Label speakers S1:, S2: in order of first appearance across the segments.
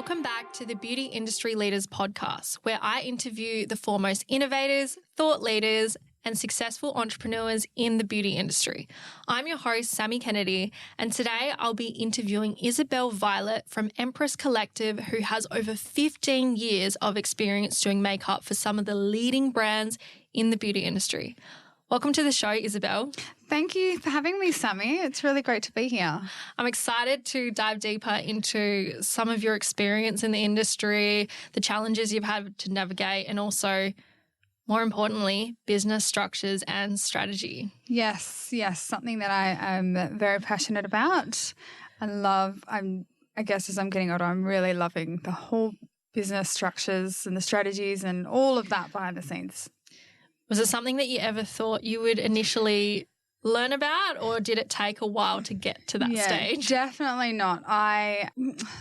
S1: Welcome back to the Beauty Industry Leaders podcast, where I interview the foremost innovators, thought leaders, and successful entrepreneurs in the beauty industry. I'm your host, Sammy Kennedy, and today I'll be interviewing Isabelle Violet from Empress Collective, who has over 15 years of experience doing makeup for some of the leading brands in the beauty industry. Welcome to the show, Isabelle.
S2: Thank you for having me, Sammy. It's really great to be here.
S1: I'm excited to dive deeper into some of your experience in the industry, the challenges you've had to navigate, and also, more importantly, business structures and strategy.
S2: Yes, something that I am very passionate about. I guess as I'm getting older, I'm really loving the whole business structures and the strategies and all of that behind the scenes.
S1: Was it something that you ever thought you would initially learn about, or did it take a while to get to that stage?
S2: Definitely not.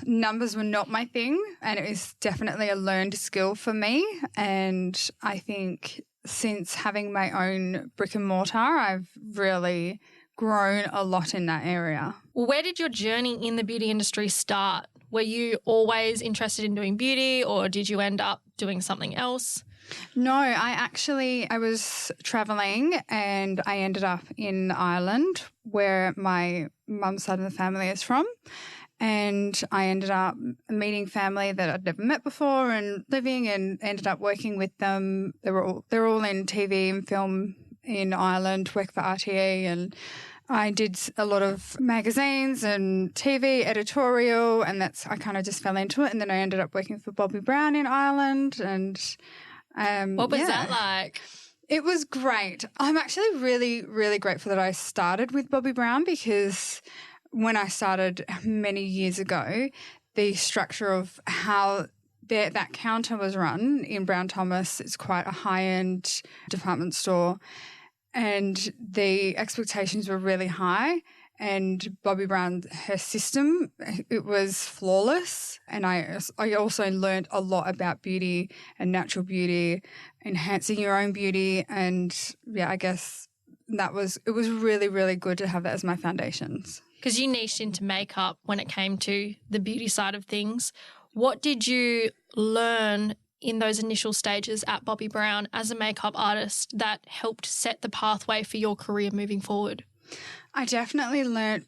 S2: Numbers were not my thing, and it was definitely a learned skill for me. And I think since having my own brick and mortar, I've really grown a lot in that area.
S1: Where did your journey in the beauty industry start? Were you always interested in doing beauty, or did you end up doing something else?
S2: No, I was traveling and I ended up in Ireland, where my mum's side of the family is from. And I ended up meeting family that I'd never met before and living, and ended up working with them. They're all in TV and film in Ireland, work for RTE, and I did a lot of magazines and TV editorial, and I kind of just fell into it. And then I ended up working for Bobbi Brown in Ireland, and
S1: what was that like?
S2: It was great. I'm actually really, really grateful that I started with Bobbi Brown, because when I started many years ago, the structure of how that counter was run in Brown Thomas, it's quite a high-end department store, and the expectations were really high. And Bobbi Brown, her system, it was flawless. And I also learned a lot about beauty and natural beauty, enhancing your own beauty. And I guess it was really, really good to have that as my foundations.
S1: Because you niched into makeup when it came to the beauty side of things. What did you learn in those initial stages at Bobbi Brown as a makeup artist that helped set the pathway for your career moving forward?
S2: I definitely learned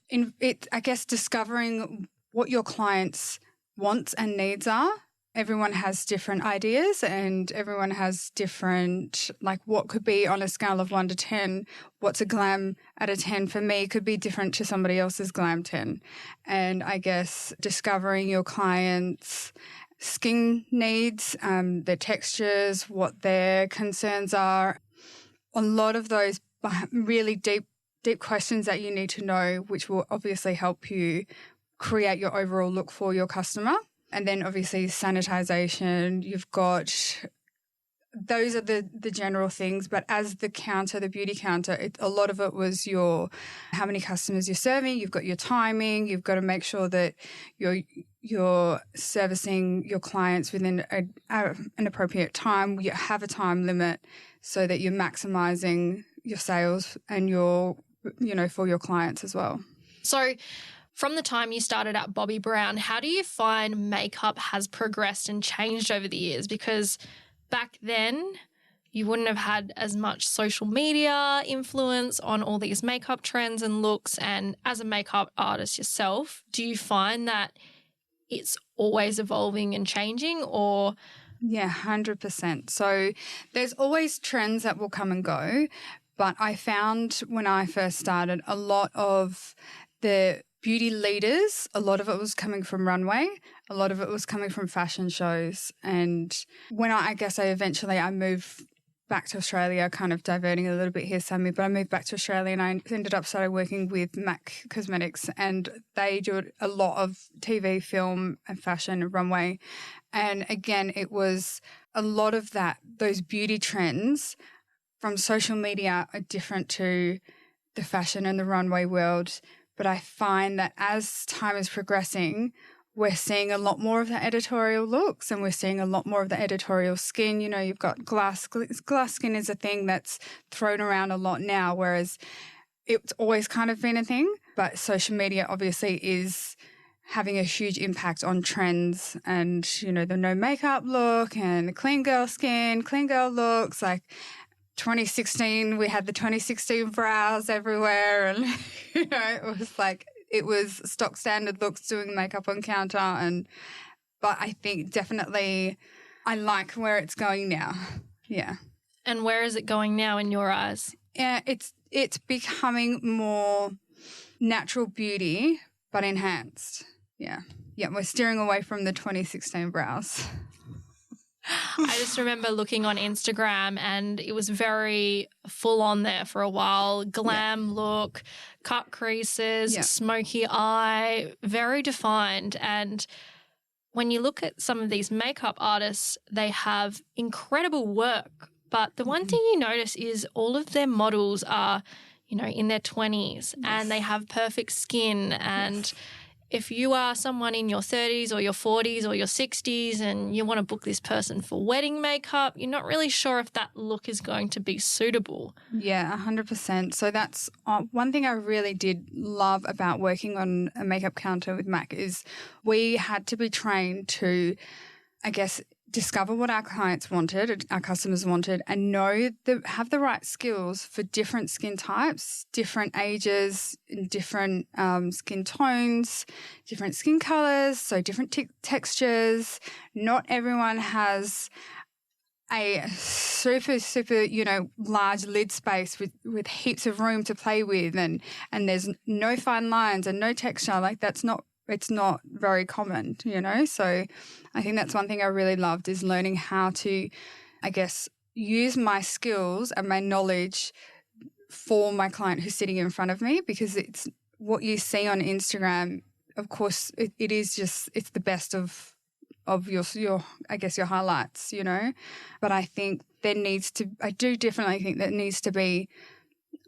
S2: discovering what your clients' wants and needs are. Everyone has different ideas, and everyone has different, what could be on a scale of 1 to 10, what's a glam out of 10 for me could be different to somebody else's glam 10. And I guess discovering your clients' skin needs, their textures, what their concerns are, a lot of those really deep questions that you need to know, which will obviously help you create your overall look for your customer. And then obviously sanitization, those are the general things. But as the beauty counter, a lot of it was how many customers you're serving. You've got your timing. You've got to make sure that you're servicing your clients within an appropriate time. You have a time limit so that you're maximizing your sales and for your clients as well.
S1: So from the time you started at Bobbi Brown, how do you find makeup has progressed and changed over the years? Because back then you wouldn't have had as much social media influence on all these makeup trends and looks. And as a makeup artist yourself, do you find that it's always evolving and changing, or?
S2: Yeah, 100%. So there's always trends that will come and go. But I found when I first started, a lot of the beauty leaders, a lot of it was coming from runway, a lot of it was coming from fashion shows. And when I eventually moved back to Australia, kind of diverting a little bit here, Sammy, but I moved back to Australia and I ended up started working with MAC Cosmetics, and they do a lot of TV, film and fashion and runway. And again, it was a lot of those beauty trends from social media are different to the fashion and the runway world. But I find that as time is progressing, we're seeing a lot more of the editorial looks, and we're seeing a lot more of the editorial skin. You've got glass skin is a thing that's thrown around a lot now, whereas it's always kind of been a thing. But social media obviously having a huge impact on trends and, you know, the no makeup look and the clean girl skin, clean girl looks. Like 2016, we had the 2016 brows everywhere and, you know, it was stock standard looks doing makeup on counter. But I think definitely I like where it's going now. Yeah.
S1: And where is it going now in your eyes?
S2: Yeah, it's becoming more natural beauty, but enhanced. Yeah. Yeah, we're steering away from the 2016 brows.
S1: I just remember looking on Instagram and it was very full on there for a while. Glam look, cut creases, smoky eye, very defined. And when you look at some of these makeup artists, they have incredible work. But the one thing you notice is all of their models are, you know, in their 20s and they have perfect skin. And if you are someone in your 30s or your 40s or your 60s and you want to book this person for wedding makeup, you're not really sure if that look is going to be suitable.
S2: Yeah, 100%. So that's one thing I really did love about working on a makeup counter with Mac is we had to be trained to, I guess, discover what our clients wanted, our customers wanted, and have the right skills for different skin types, different ages, different skin tones, different skin colors, so different textures. Not everyone has a super, you know, large lid space with heaps of room to play with and there's no fine lines and no texture. Like it's not very common, you know. So I think that's one thing I really loved is learning how to, I guess, use my skills and my knowledge for my client who's sitting in front of me, because it's what you see on Instagram. Of course, it is just, it's the best of your I guess your highlights, you know. But I think I do definitely think there needs to be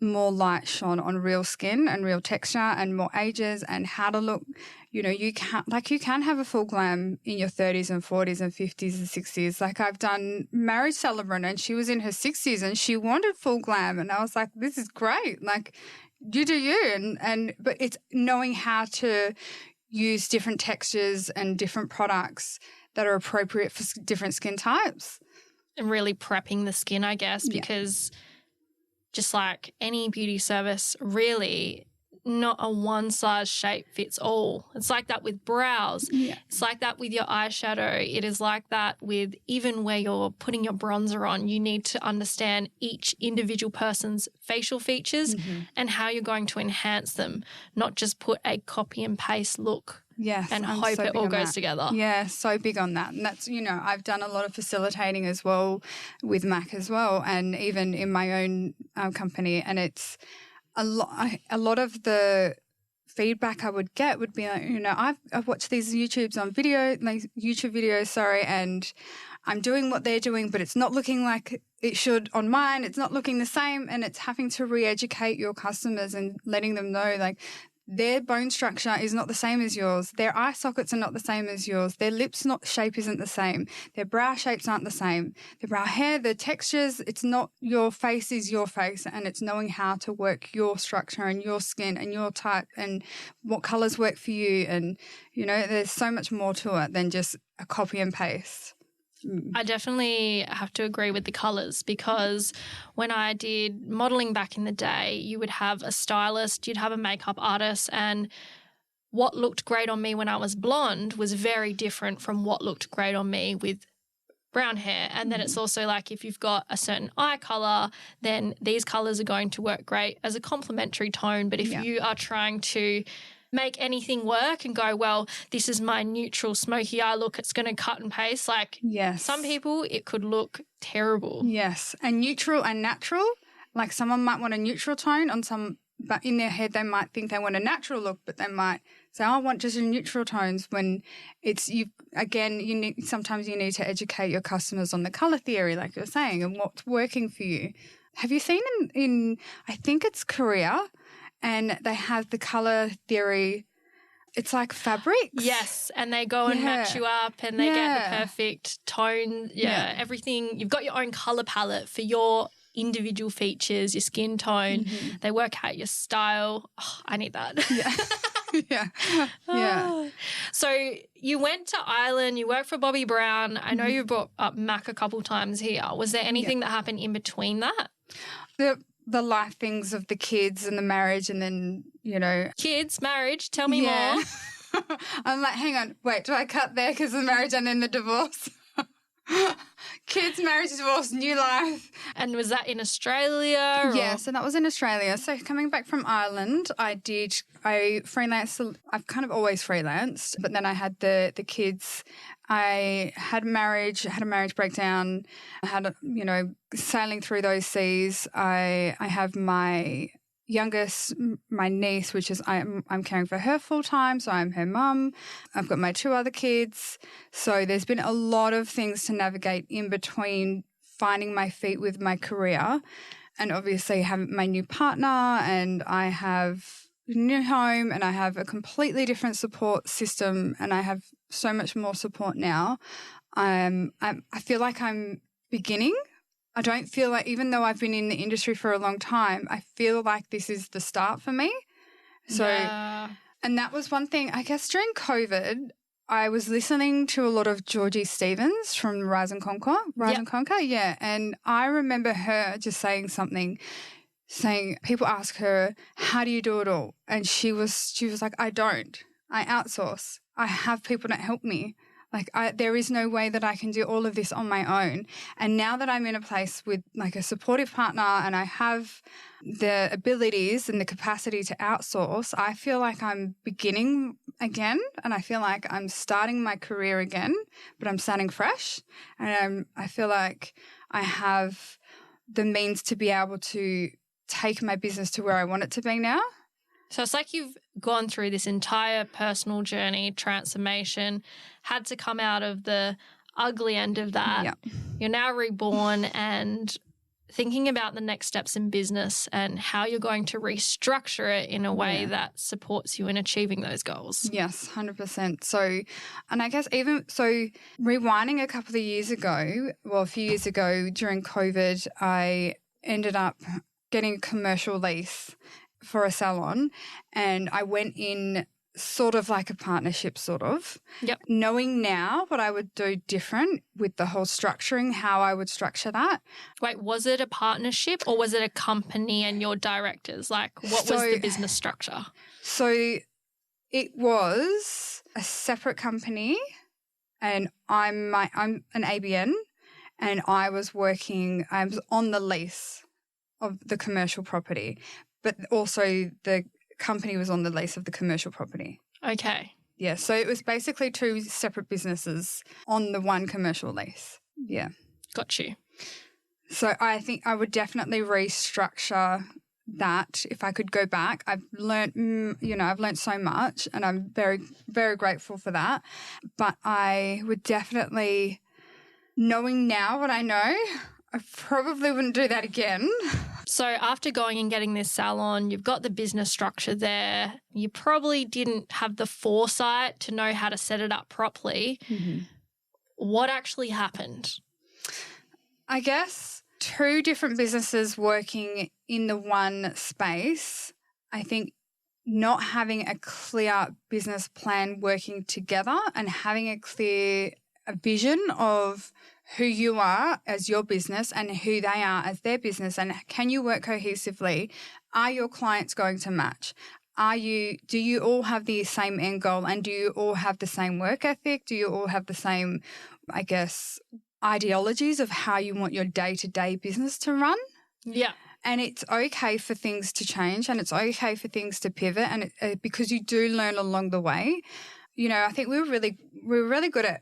S2: more light shone on real skin and real texture and more ages and how to look. You know, you can have a full glam in your 30s and 40s and 50s and 60s. Like I've done marriage celebrant and she was in her 60s and she wanted full glam and I was like, this is great. Like you do you. But it's knowing how to use different textures and different products that are appropriate for different skin types.
S1: And really prepping the skin, I guess, because just like any beauty service, really not a one size shape fits all. It's like that with brows. Yeah. It's like that with your eyeshadow. It is like that with even where you're putting your bronzer on. You need to understand each individual person's facial features and how you're going to enhance them, not just put a copy and paste look.
S2: Yes.
S1: And hope it all goes together.
S2: Yeah, so big on that. And that's, you know, I've done a lot of facilitating as well with Mac as well, and even in my own company. And it's a lot of the feedback I would get would be like, you know, I've watched these YouTube videos, and I'm doing what they're doing, but it's not looking like it should on mine. It's not looking the same. And it's having to re-educate your customers and letting them know, like, their bone structure is not the same as yours. Their eye sockets are not the same as yours. Their lips shape isn't the same. Their brow shapes aren't the same. The brow hair, the textures, it's not, your face is your face, and it's knowing how to work your structure and your skin and your type and what colours work for you. And, you know, there's so much more to it than just a copy and paste.
S1: I definitely have to agree with the colours, because when I did modelling back in the day, you would have a stylist, you'd have a makeup artist, and what looked great on me when I was blonde was very different from what looked great on me with brown hair. And then it's also like if you've got a certain eye colour, then these colours are going to work great as a complementary tone. But if you are trying to make anything work and go, well, this is my neutral smoky eye look, it's going to cut and paste. Like some people, it could look terrible.
S2: Yes. And neutral and natural, like someone might want a neutral tone on some, but in their head they might think they want a natural look, but they might say, I want just neutral tones, when it's sometimes you need to educate your customers on the colour theory, like you're saying, and what's working for you. Have you seen in I think it's Korea, and they have the colour theory, it's like fabrics.
S1: Yes, and they go and match you up, and they get the perfect tone. Yeah, everything. You've got your own colour palette for your individual features, your skin tone. They work out your style. Oh, I need that.
S2: Yeah. Yeah. Yeah.
S1: Oh. So you went to Ireland, you worked for Bobbi Brown. I know you brought up Mac a couple times here. Was there anything that happened in between that?
S2: The life things of the kids and the marriage and then,
S1: Kids, marriage, tell me more.
S2: I'm like, hang on, wait, do I cut there because of the marriage and then the divorce? Kids, marriage, divorce, new life.
S1: And was that in Australia? Or?
S2: Yeah, so that was in Australia. So coming back from Ireland, I freelanced. I've kind of always freelanced, but then I had the kids. I had a marriage breakdown. I had, sailing through those seas. I have my youngest, my niece, which is I'm caring for her full time, so I'm her mum. I've got my 2 other kids. So there's been a lot of things to navigate in between finding my feet with my career and obviously have my new partner, and I have a new home, and I have a completely different support system, and I have so much more support now. I feel like I'm beginning. I don't feel like, even though I've been in the industry for a long time, I feel like this is the start for me. So, And that was one thing, I guess during COVID, I was listening to a lot of Georgie Stevens from Rise and Conquer. Yeah. And I remember her just saying people ask her, how do you do it all? And she was like, I don't. I outsource. I have people that help me. Like there is no way that I can do all of this on my own. And now that I'm in a place with like a supportive partner and I have the abilities and the capacity to outsource, I feel like I'm beginning again, and I feel like I'm starting my career again, but I'm starting fresh. And I feel like I have the means to be able to take my business to where I want it to be now.
S1: So it's like you've gone through this entire personal journey, transformation, had to come out of the ugly end of that.
S2: Yep.
S1: You're now reborn and thinking about the next steps in business and how you're going to restructure it in a way that supports you in achieving those goals.
S2: Yes, 100%. So, and I guess rewinding a couple of years ago, a few years ago during COVID, I ended up getting a commercial lease for a salon, and I went in sort of like a partnership
S1: Yep.
S2: Knowing now what I would do different with the whole structuring, how I would structure that.
S1: Wait, was it a partnership or was it a company and your directors? Like what was the business structure? So
S2: it was a separate company, and I'm an ABN, and I was on the lease of the commercial property, but also the company was on the lease of the commercial property.
S1: Okay.
S2: Yeah, so it was basically 2 separate businesses on the one commercial lease. Yeah.
S1: Got you.
S2: So I think I would definitely restructure that if I could go back. I've learned so much, and I'm very, very grateful for that. But I would definitely, knowing now what I know, I probably wouldn't do that again.
S1: So after going and getting this salon, you've got the business structure there. You probably didn't have the foresight to know how to set it up properly. Mm-hmm. What actually happened?
S2: I guess 2 different businesses working in the one space. I think not having a clear business plan working together and having a vision of who you are as your business and who they are as their business, and can you work cohesively? Are your clients going to match? Do you all have the same end goal, and do you all have the same work ethic? Do you all have the same, I guess, ideologies of how you want your day-to-day business to run?
S1: Yeah.
S2: And it's okay for things to change, and it's okay for things to pivot, and because you do learn along the way. I think we were really good at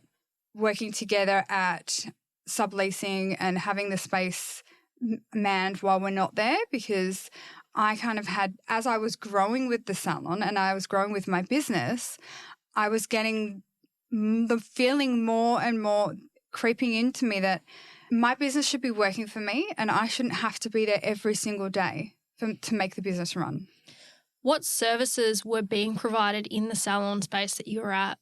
S2: working together at subleasing and having the space manned while we're not there, because I kind of had, as I was growing with the salon and I was growing with my business, I was getting the feeling more and more creeping into me that my business should be working for me and I shouldn't have to be there every single day to make the business run.
S1: What services were being provided in the salon space that you were at?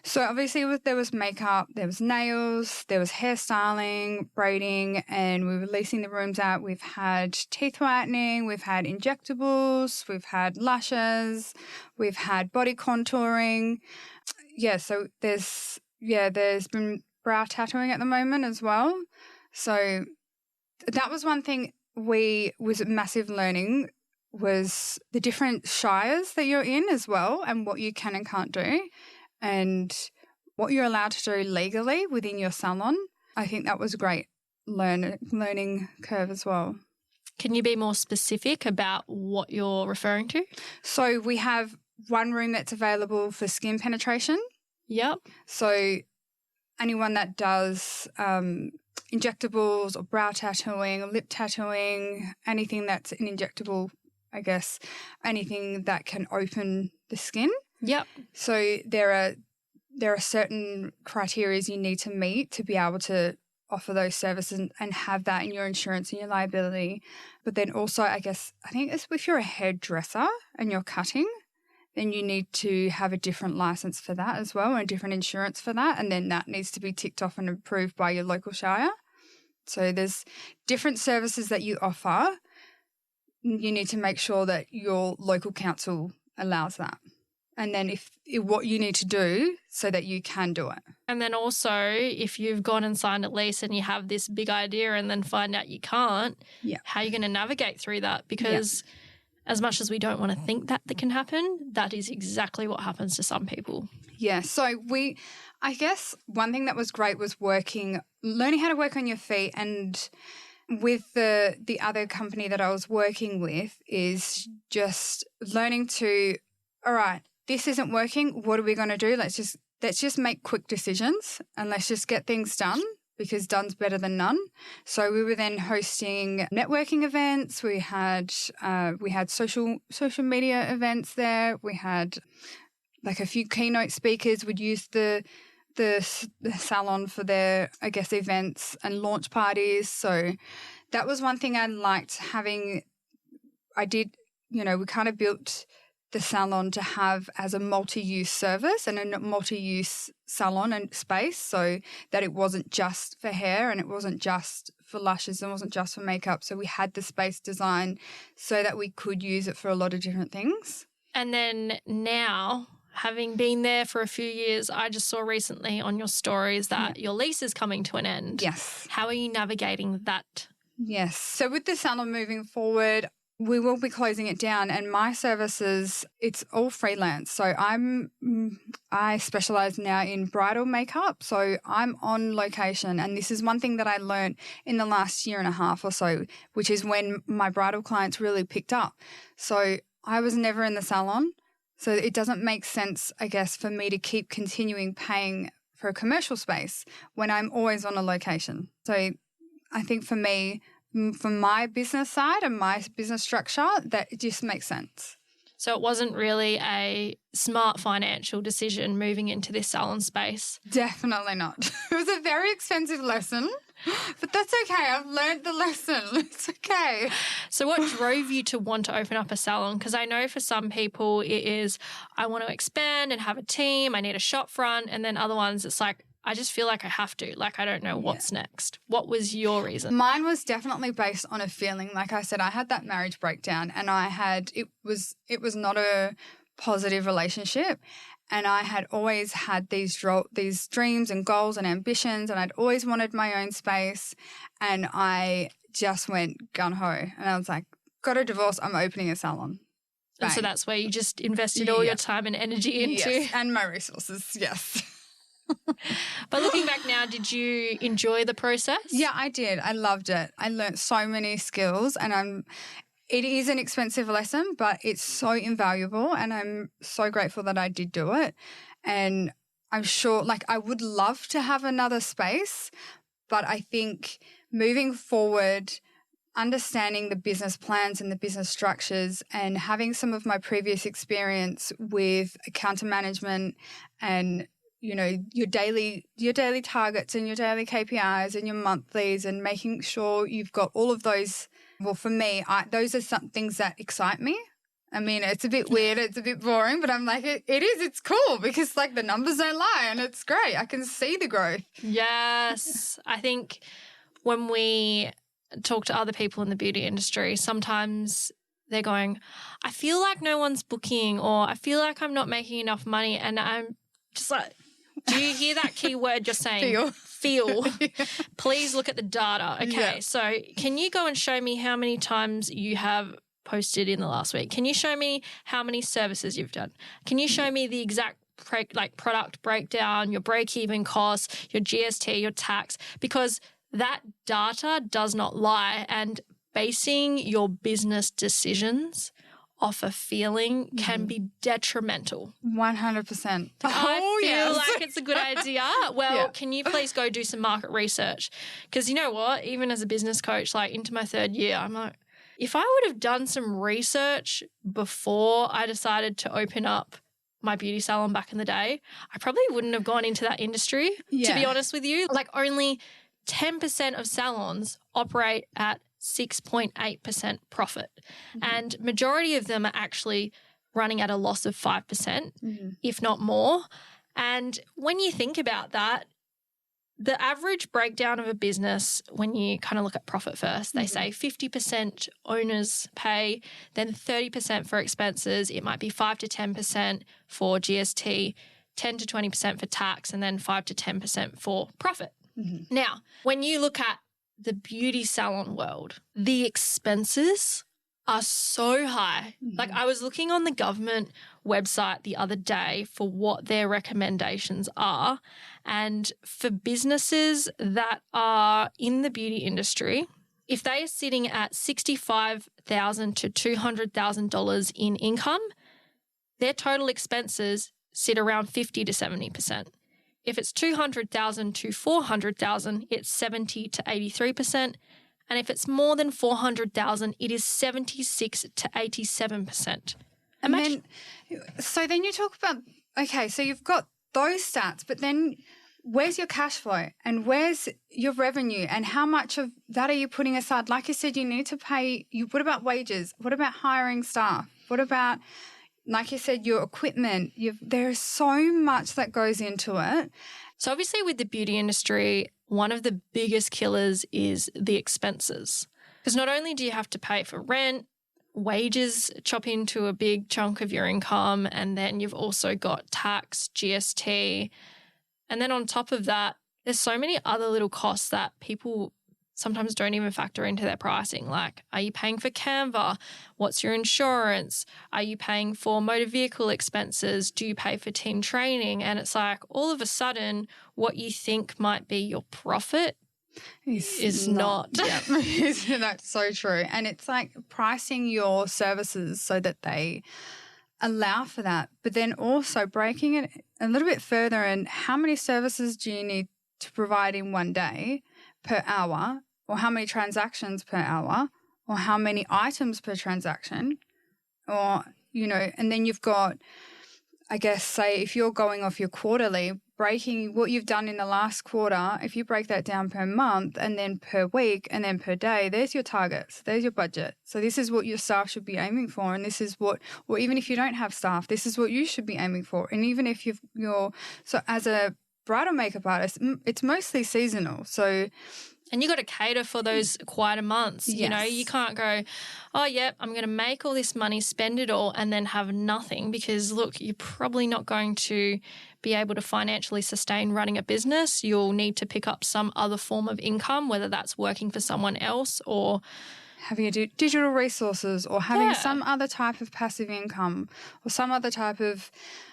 S2: So obviously there was makeup, there was nails, there was hairstyling, braiding, and we were leasing the rooms out. We've had teeth whitening, we've had injectables, we've had lashes, we've had body contouring. Yeah, so there's been brow tattooing at the moment as well. So that was one thing was massive learning, was the different shires that you're in as well, and what you can and can't do, and what you're allowed to do legally within your salon. I think that was a great learning curve as well.
S1: Can you be more specific about what you're referring to?
S2: So we have one room that's available for skin penetration.
S1: Yep.
S2: So anyone that does injectables or brow tattooing or lip tattooing, anything that's an injectable, I guess, anything that can open the skin.
S1: Yep.
S2: So there are certain criteria you need to meet to be able to offer those services and have that in your insurance and your liability. But then also, I think it's if you're a hairdresser and you're cutting, then you need to have a different license for that as well and a different insurance for that. And then that needs to be ticked off and approved by your local shire. So there's different services that you offer. You need to make sure that your local council allows that. And then what you need to do so that you can do it.
S1: And then also, if you've gone and signed a lease and you have this big idea and then find out you can't, how are you going to navigate through that? Because as much as we don't want to think that can happen, that is exactly what happens to some people.
S2: Yeah. So I guess one thing that was great was learning how to work on your feet. And with the other company that I was working with is just learning to, all right, this isn't working. What are we going to do? Let's just make quick decisions and let's just get things done, because done's better than none. So we were then hosting networking events. We had social media events there. We had like a few keynote speakers would use the salon for their, I guess, events and launch parties. So that was one thing I liked having. We kind of built the salon to have as a multi-use service and a multi-use salon and space, so that it wasn't just for hair and it wasn't just for lashes and it wasn't just for makeup. So we had the space designed so that we could use it for a lot of different things.
S1: And then now, having been there for a few years, I just saw recently on your stories that your lease is coming to an end.
S2: Yes.
S1: How are you navigating that?
S2: Yes. So with the salon moving forward, we will be closing it down, and my services, it's all freelance. So I specialize now in bridal makeup. So I'm on location, and this is one thing that I learned in the last year and a half or so, which is when my bridal clients really picked up. So I was never in the salon. So it doesn't make sense, I guess, for me to keep continuing paying for a commercial space when I'm always on a location. So I think for me, from my business side and my business structure, that it just makes sense.
S1: So it wasn't really a smart financial decision moving into this salon space?
S2: Definitely not. It was a very expensive lesson, but that's okay. I've learned the lesson. It's okay.
S1: So what drove you to want to open up a salon? Because I know for some people it is, I want to expand and have a team, I need a shop front, and then other ones it's like, I just feel like I have to. Like, I don't know what's next. What was your reason?
S2: Mine was definitely based on a feeling. Like I said, I had that marriage breakdown, and it was not a positive relationship. And I had always had these dreams and goals and ambitions, and I'd always wanted my own space. And I just went gung-ho. And I was like, got a divorce, I'm opening a salon. Bang.
S1: And so that's where you just invested all your time and energy into.
S2: Yes, and my resources, yes.
S1: But looking back now, did you enjoy the process?
S2: Yeah, I did. I loved it. I learnt so many skills, and it is an expensive lesson, but it's so invaluable, and I'm so grateful that I did do it. And I'm sure, I would love to have another space, but I think moving forward, understanding the business plans and the business structures and having some of my previous experience with account management and your daily targets and your daily KPIs and your monthlies, and making sure you've got all of those. Well, for me, those are some things that excite me I mean, it's a bit weird, it's a bit boring, but I'm like, it is, it's cool because like the numbers don't lie and it's great. I can see the growth.
S1: Yes. I think when we talk to other people in the beauty industry, sometimes they're going, I feel like no one's booking, or I feel like I'm not making enough money. And I'm just like, do you hear that key word you're saying? Feel.
S2: Yeah.
S1: Please look at the data. Okay, so can you go and show me how many times you have posted in the last week? Can you show me how many services you've done? Can you show me the exact product breakdown, your break-even costs, your GST, your tax? Because that data does not lie, and basing your business decisions off a feeling can be detrimental.
S2: 100%.
S1: I feel like it's a good idea. Well, can you please go do some market research? Because you know what? Even as a business coach, like into my 3rd year, I'm like, if I would have done some research before I decided to open up my beauty salon back in the day, I probably wouldn't have gone into that industry, to be honest with you. Like only 10% of salons operate at 6.8% profit. And majority of them are actually running at a loss of 5%, if not more. And when you think about that, the average breakdown of a business, when you kind of look at profit first, they say 50% owners pay, then 30% for expenses. It might be 5 to 10% for GST, 10 to 20% for tax, and then 5 to 10% for profit. Now, when you look at the beauty salon world, the expenses are so high. Like I was looking on the government website the other day for what their recommendations are. And for businesses that are in the beauty industry, if they are sitting at $65,000 to $200,000 in income, their total expenses sit around 50 to 70%. If it's $200,000 to $400,000, it's 70 to 83%. And if it's more than $400,000, it is 76 to 87%.
S2: So then you talk about, okay, so you've got those stats, but then where's your cash flow and where's your revenue and how much of that are you putting aside? Like you said, you need to pay, what about wages? What about hiring staff? What about, like you said, your equipment? There's so much that goes into it.
S1: So obviously with the beauty industry, one of the biggest killers is the expenses. Because not only do you have to pay for rent, wages chop into a big chunk of your income, and then you've also got tax, GST. And then on top of that, there's so many other little costs that people sometimes don't even factor into their pricing. Like, are you paying for Canva? What's your insurance? Are you paying for motor vehicle expenses? Do you pay for team training? And it's like all of a sudden what you think might be your profit is not.
S2: Yeah, that's so true. And it's like pricing your services so that they allow for that, but then also breaking it a little bit further and how many services do you need to provide in one day per hour, or how many transactions per hour, or how many items per transaction, or, and then you've got, I guess, say if you're going off your quarterly, breaking what you've done in the last quarter, if you break that down per month and then per week and then per day, there's your targets, there's your budget. So this is what your staff should be aiming for, and this is what, or even if you don't have staff, this is what you should be aiming for. And even if so as a bridal makeup artist, it's mostly seasonal.
S1: And you got to cater for those quieter months.
S2: Yes.
S1: You can't go, oh, yep, I'm going to make all this money, spend it all, and then have nothing, because, look, you're probably not going to be able to financially sustain running a business. You'll need to pick up some other form of income, whether that's working for someone else or
S2: having a digital resources, or having some other type of passive income, or some other type of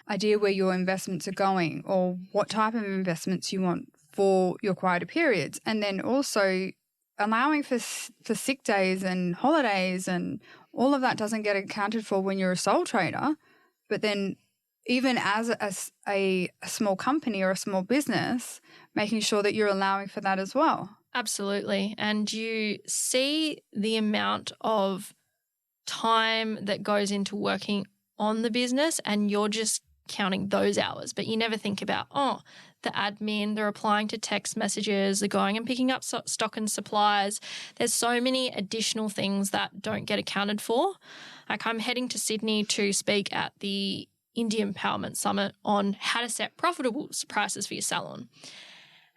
S2: idea where your investments are going, or what type of investments you want for your quieter periods. And then also allowing for sick days and holidays, and all of that doesn't get accounted for when you're a sole trader. But then even as a small company or a small business, making sure that you're allowing for that as well.
S1: Absolutely. And you see the amount of time that goes into working on the business, and you're just counting those hours, but you never think about, the admin, they're replying to text messages, they're going and picking up stock and supplies. There's so many additional things that don't get accounted for. Like I'm heading to Sydney to speak at the India Empowerment Summit on how to set profitable prices for your salon.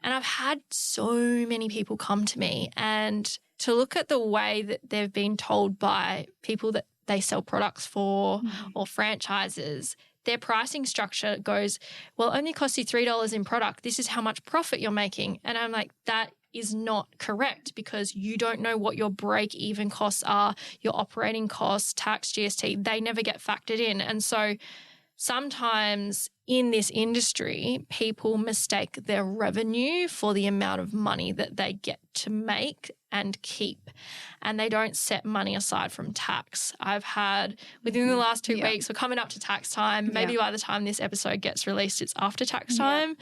S1: And I've had so many people come to me and to look at the way that they've been told by people that they sell products for or franchises, their pricing structure goes, well, it only costs you $3 in product. This is how much profit you're making. And I'm like, that is not correct because you don't know what your break-even costs are, your operating costs, tax, GST. They never get factored in. And so sometimes in this industry, people mistake their revenue for the amount of money that they get to make and keep, and they don't set money aside from tax. I've had, within the last 2 weeks, we're coming up to tax time. Maybe by the time this episode gets released, it's after tax time.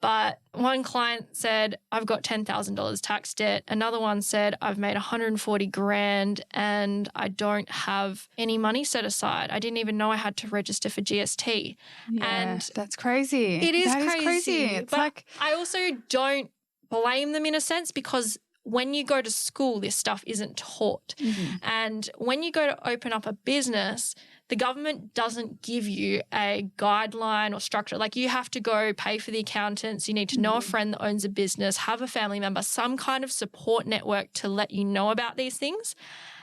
S1: But one client said, I've got $10,000 tax debt. Another one said, I've made 140 grand and I don't have any money set aside. I didn't even know I had to register for GST.
S2: Yeah,
S1: and
S2: that's crazy.
S1: It is
S2: crazy. It's
S1: but
S2: like,
S1: I also don't blame them in a sense because when you go to school, this stuff isn't taught. And when you go to open up a business, the government doesn't give you a guideline or structure. Like you have to go pay for the accountants. You need to know a friend that owns a business, have a family member, some kind of support network to let you know about these things.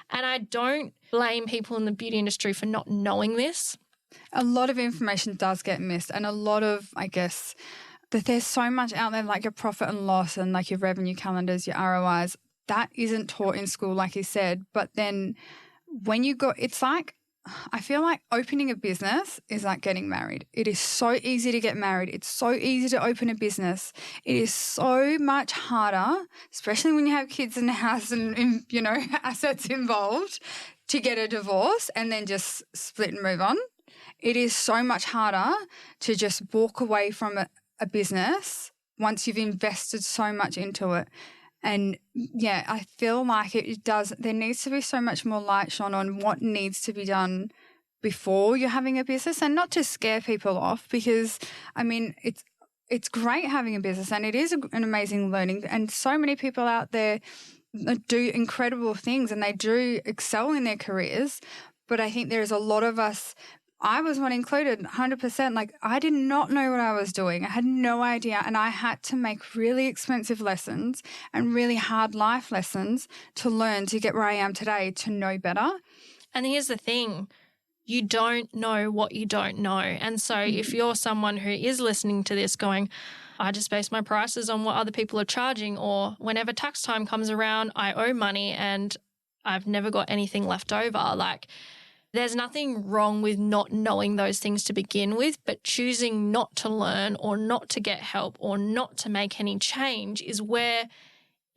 S1: And I don't blame people in the beauty industry for not knowing this.
S2: A lot of information does get missed, and a lot of, I guess, that there's so much out there like your profit and loss and like your revenue calendars, your ROIs, that isn't taught in school, like you said. But then when you go, it's like, I feel like opening a business is like getting married. It is so easy to get married. It's so easy to open a business. It is so much harder, especially when you have kids in the house and you know, assets involved, to get a divorce and then just split and move on. It is so much harder to just walk away from a business once you've invested so much into it. And yeah, I feel like there needs to be so much more light shone on what needs to be done before you're having a business, and not to scare people off, because I mean, it's great having a business and it is an amazing learning, and so many people out there do incredible things and they do excel in their careers. But I think there's a lot of us, I was one included, 100%. Like I did not know what I was doing. I had no idea. And I had to make really expensive lessons and really hard life lessons to learn to get where I am today, to know better.
S1: And here's the thing. You don't know what you don't know. And so if you're someone who is listening to this going, I just base my prices on what other people are charging, or whenever tax time comes around, I owe money and I've never got anything left over. Like, there's nothing wrong with not knowing those things to begin with, but choosing not to learn or not to get help or not to make any change is where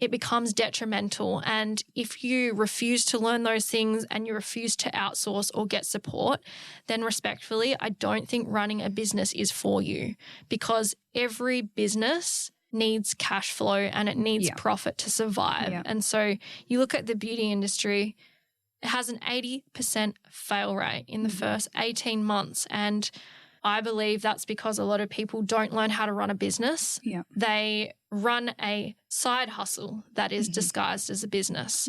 S1: it becomes detrimental. And if you refuse to learn those things and you refuse to outsource or get support, then respectfully, I don't think running a business is for you, because every business needs cash flow and it needs profit to survive.
S2: Yeah.
S1: And so you look at the beauty industry, it has an 80% fail rate in the first 18 months. And I believe that's because a lot of people don't learn how to run a business.
S2: Yeah.
S1: They run a side hustle that is disguised as a business.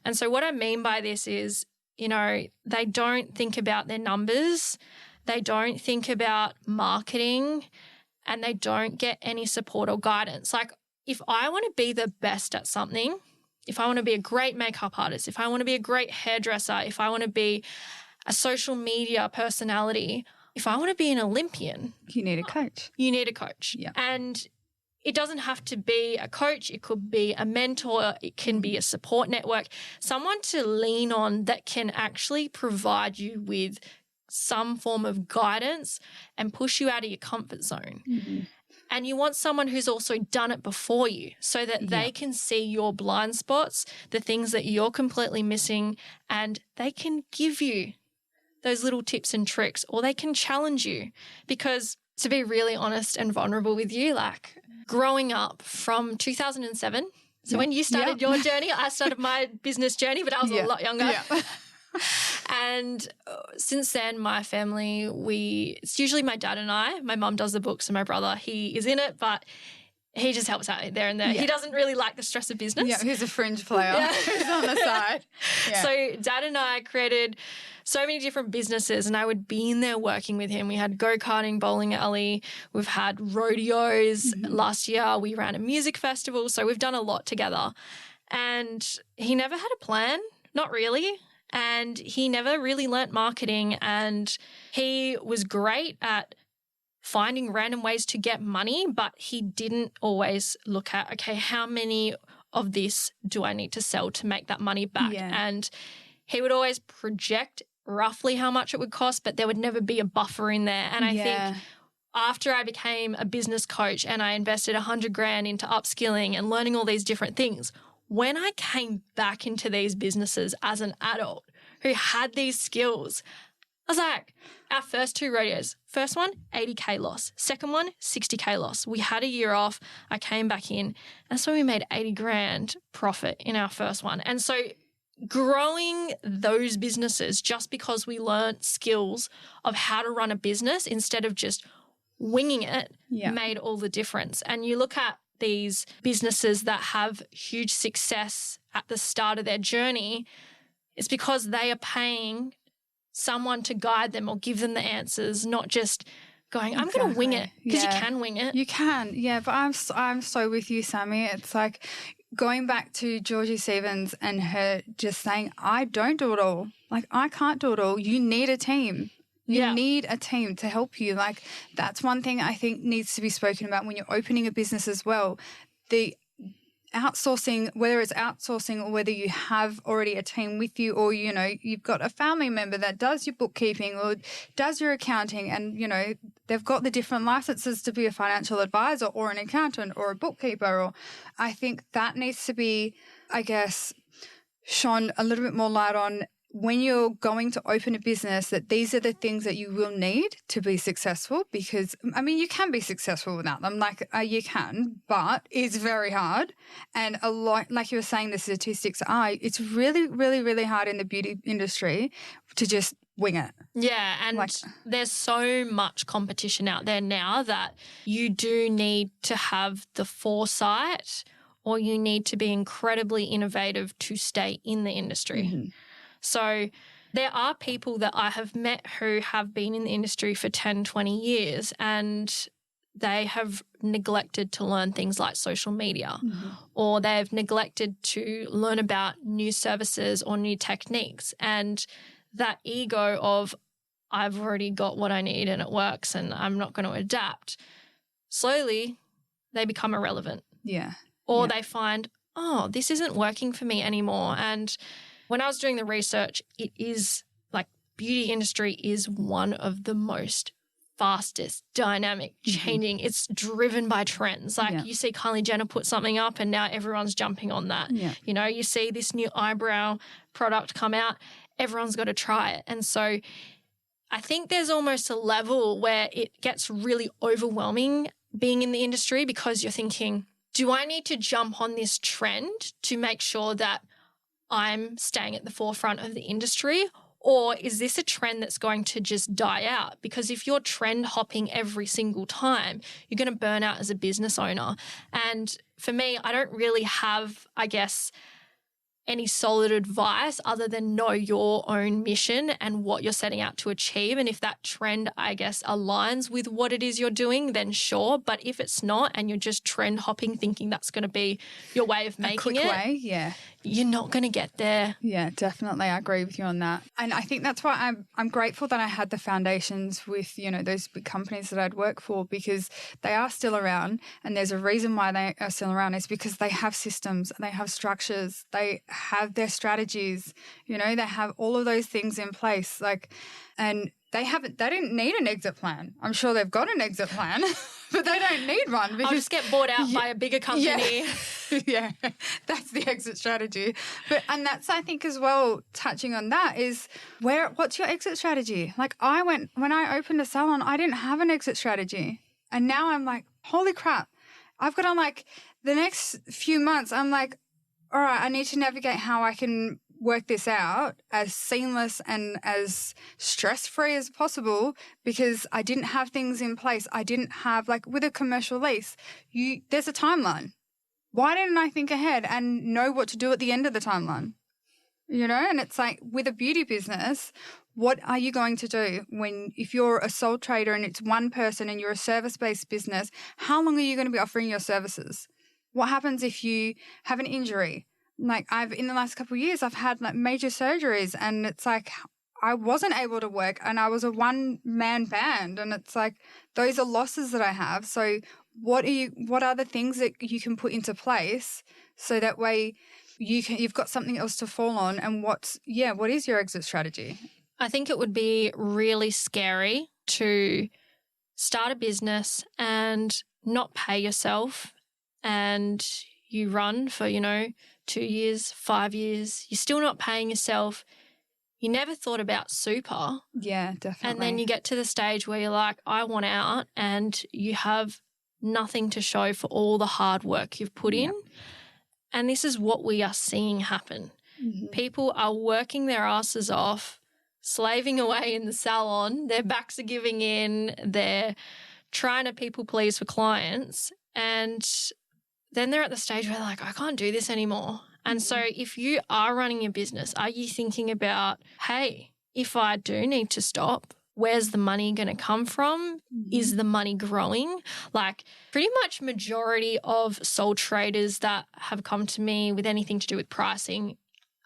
S1: And so what I mean by this is, you know, they don't think about their numbers, they don't think about marketing, and they don't get any support or guidance. Like, if I want to be the best at something, if I want to be a great makeup artist, if I want to be a great hairdresser, if I want to be a social media personality, if I want to be an Olympian,
S2: you need a coach.
S1: You need a coach.
S2: Yeah.
S1: And it doesn't have to be a coach. It could be a mentor. It can be a support network, someone to lean on that can actually provide you with some form of guidance and push you out of your comfort zone. And you want someone who's also done it before you, so that they can see your blind spots, the things that you're completely missing, and they can give you those little tips and tricks, or they can challenge you. Because to be really honest and vulnerable with you, like growing up from 2007, so when you started your journey, I started my business journey, but I was a lot younger. And since then, my family, it's usually my dad and I. My mum does the books and my brother, he is in it, but he just helps out there and there. Yeah. He doesn't really like the stress of business.
S2: Yeah, he's a fringe player. Yeah. He's on the side. Yeah.
S1: So Dad and I created so many different businesses, and I would be in there working with him. We had go-karting, bowling alley. We've had rodeos. Mm-hmm. Last year we ran a music festival. So we've done a lot together. And he never had a plan, not really. And he never really learnt marketing. And he was great at finding random ways to get money, but he didn't always look at, okay, how many of this do I need to sell to make that money back? Yeah. And he would always project roughly how much it would cost, but there would never be a buffer in there. And I think after I became a business coach and I invested $100,000 into upskilling and learning all these different things, when I came back into these businesses as an adult who had these skills, I was like, our first 2 rodeos, first one, 80K loss. Second one, 60K loss. We had a year off. I came back in. And so we made 80 grand profit in our first one. And so growing those businesses just because we learnt skills of how to run a business instead of just winging it made all the difference. And you look at these businesses that have huge success at the start of their journey, it's because they are paying someone to guide them or give them the answers, not just going, I'm going to wing it, because you can wing it.
S2: You can, yeah. But I'm so with you, Sammy. It's like going back to Georgie Stevens and her just saying, I don't do it all. Like, I can't do it all. You need a team. You need a team to help you. Like, that's one thing I think needs to be spoken about when you're opening a business as well. The outsourcing, whether it's outsourcing or whether you have already a team with you, or, you know, you've got a family member that does your bookkeeping or does your accounting, and, you know, they've got the different licenses to be a financial advisor or an accountant or a bookkeeper. Or I think that needs to be, I guess, shone a little bit more light on when you're going to open a business, that these are the things that you will need to be successful. Because, I mean, you can be successful without them. Like, you can, but it's very hard. And a lot, like you were saying, the statistics are, it's really, really, really hard in the beauty industry to just wing it.
S1: Yeah, and there's so much competition out there now that you do need to have the foresight, or you need to be incredibly innovative to stay in the industry. Mm-hmm. So there are people that I have met who have been in the industry for 10, 20 years, and they have neglected to learn things like social media, or they've neglected to learn about new services or new techniques. And that ego of, I've already got what I need and it works and I'm not going to adapt, slowly they become irrelevant.
S2: Yeah.
S1: Or they find, oh, this isn't working for me anymore. And when I was doing the research, it is like beauty industry is one of the most fastest, dynamic, changing. It's driven by trends. Like you see Kylie Jenner put something up and now everyone's jumping on that. Yeah. You know, you see this new eyebrow product come out, everyone's got to try it. And so I think there's almost a level where it gets really overwhelming being in the industry, because you're thinking, do I need to jump on this trend to make sure that I'm staying at the forefront of the industry, or is this a trend that's going to just die out? Because if you're trend hopping every single time, you're going to burn out as a business owner. And for me, I don't really have, I guess, any solid advice other than know your own mission and what you're setting out to achieve. And if that trend, I guess, aligns with what it is you're doing, then sure. But if it's not and you're just trend hopping, thinking that's going to be your way of making it,
S2: way,
S1: you're not going to get there.
S2: Yeah, definitely. I agree with you on that. And I think that's why I'm grateful that I had the foundations with, you know, those big companies that I'd work for, because they are still around. And there's a reason why they are still around, is because they have systems, they have structures, they have their strategies, you know, they have all of those things in place. Like, and they didn't need an exit plan. I'm sure they've got an exit plan, but they don't need one. Because,
S1: I'll just get bought out by a bigger company.
S2: Yeah, that's the exit strategy. And that's, I think, as well, touching on that is what's your exit strategy? Like, when I opened a salon, I didn't have an exit strategy. And now I'm like, holy crap. I've got on, like, the next few months, I'm like, all right, I need to navigate how I can work this out as seamless and as stress-free as possible because I didn't have things in place. I didn't have, like with a commercial lease, there's a timeline. Why didn't I think ahead and know what to do at the end of the timeline? You know, and it's like with a beauty business, what are you going to do if you're a sole trader and it's one person and you're a service-based business, how long are you going to be offering your services? What happens if you have an injury? Like in the last couple of years, I've had like major surgeries and it's like I wasn't able to work and I was a one-man band and it's like those are losses that I have. So what are the things that you can put into place so that way you've got something else to fall on and what is your exit strategy?
S1: I think it would be really scary to start a business and not pay yourself and you run for, 2 years, 5 years, you're still not paying yourself. You never thought about super.
S2: Yeah, definitely.
S1: And then you get to the stage where you're like, I want out and you have nothing to show for all the hard work you've put in. And this is what we are seeing happen.
S2: Mm-hmm.
S1: People are working their asses off, slaving away in the salon. Their backs are giving in. They're trying to people please for clients. And then they're at the stage where they're like, I can't do this anymore. And so if you are running your business, are you thinking about, hey, if I do need to stop, where's the money going to come from? Is the money growing? Like pretty much majority of sole traders that have come to me with anything to do with pricing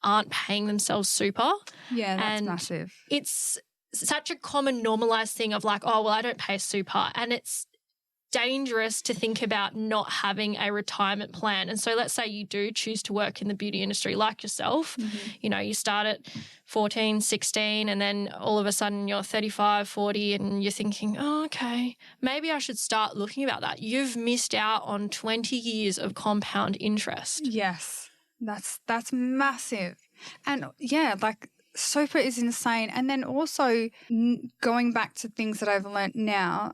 S1: aren't paying themselves super.
S2: Yeah, that's massive.
S1: It's such a common normalized thing of like, oh, well, I don't pay super. And it's dangerous to think about not having a retirement plan. And so let's say you do choose to work in the beauty industry like yourself. You start at 14, 16 and then all of a sudden you're 35, 40 and you're thinking, oh, okay, maybe I should start looking about that. You've missed out on 20 years of compound interest.
S2: Yes, that's massive. And like super is insane. And then also going back to things that I've learnt now,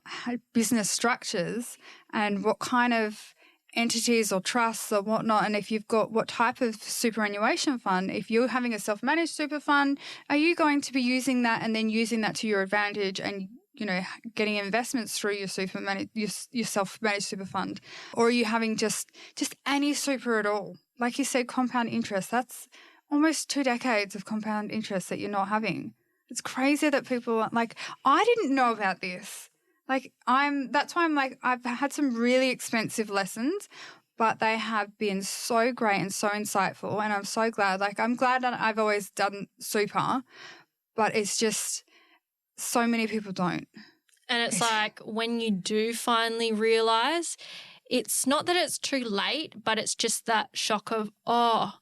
S2: business structures and what kind of entities or trusts or whatnot, and if you've got what type of superannuation fund, if you're having a self-managed super fund, are you going to be using that and then using that to your advantage and getting investments through your your self-managed super fund? Or are you having just any super at all? Like you said, compound interest, that's almost 2 decades of compound interest that you're not having. It's crazy that people like, I didn't know about this. Like that's why I'm like, I've had some really expensive lessons, but they have been so great and so insightful. And I'm so glad, I'm glad that I've always done super, but it's just so many people don't.
S1: And it's like when you do finally realize, it's not that it's too late, but it's just that shock of, oh,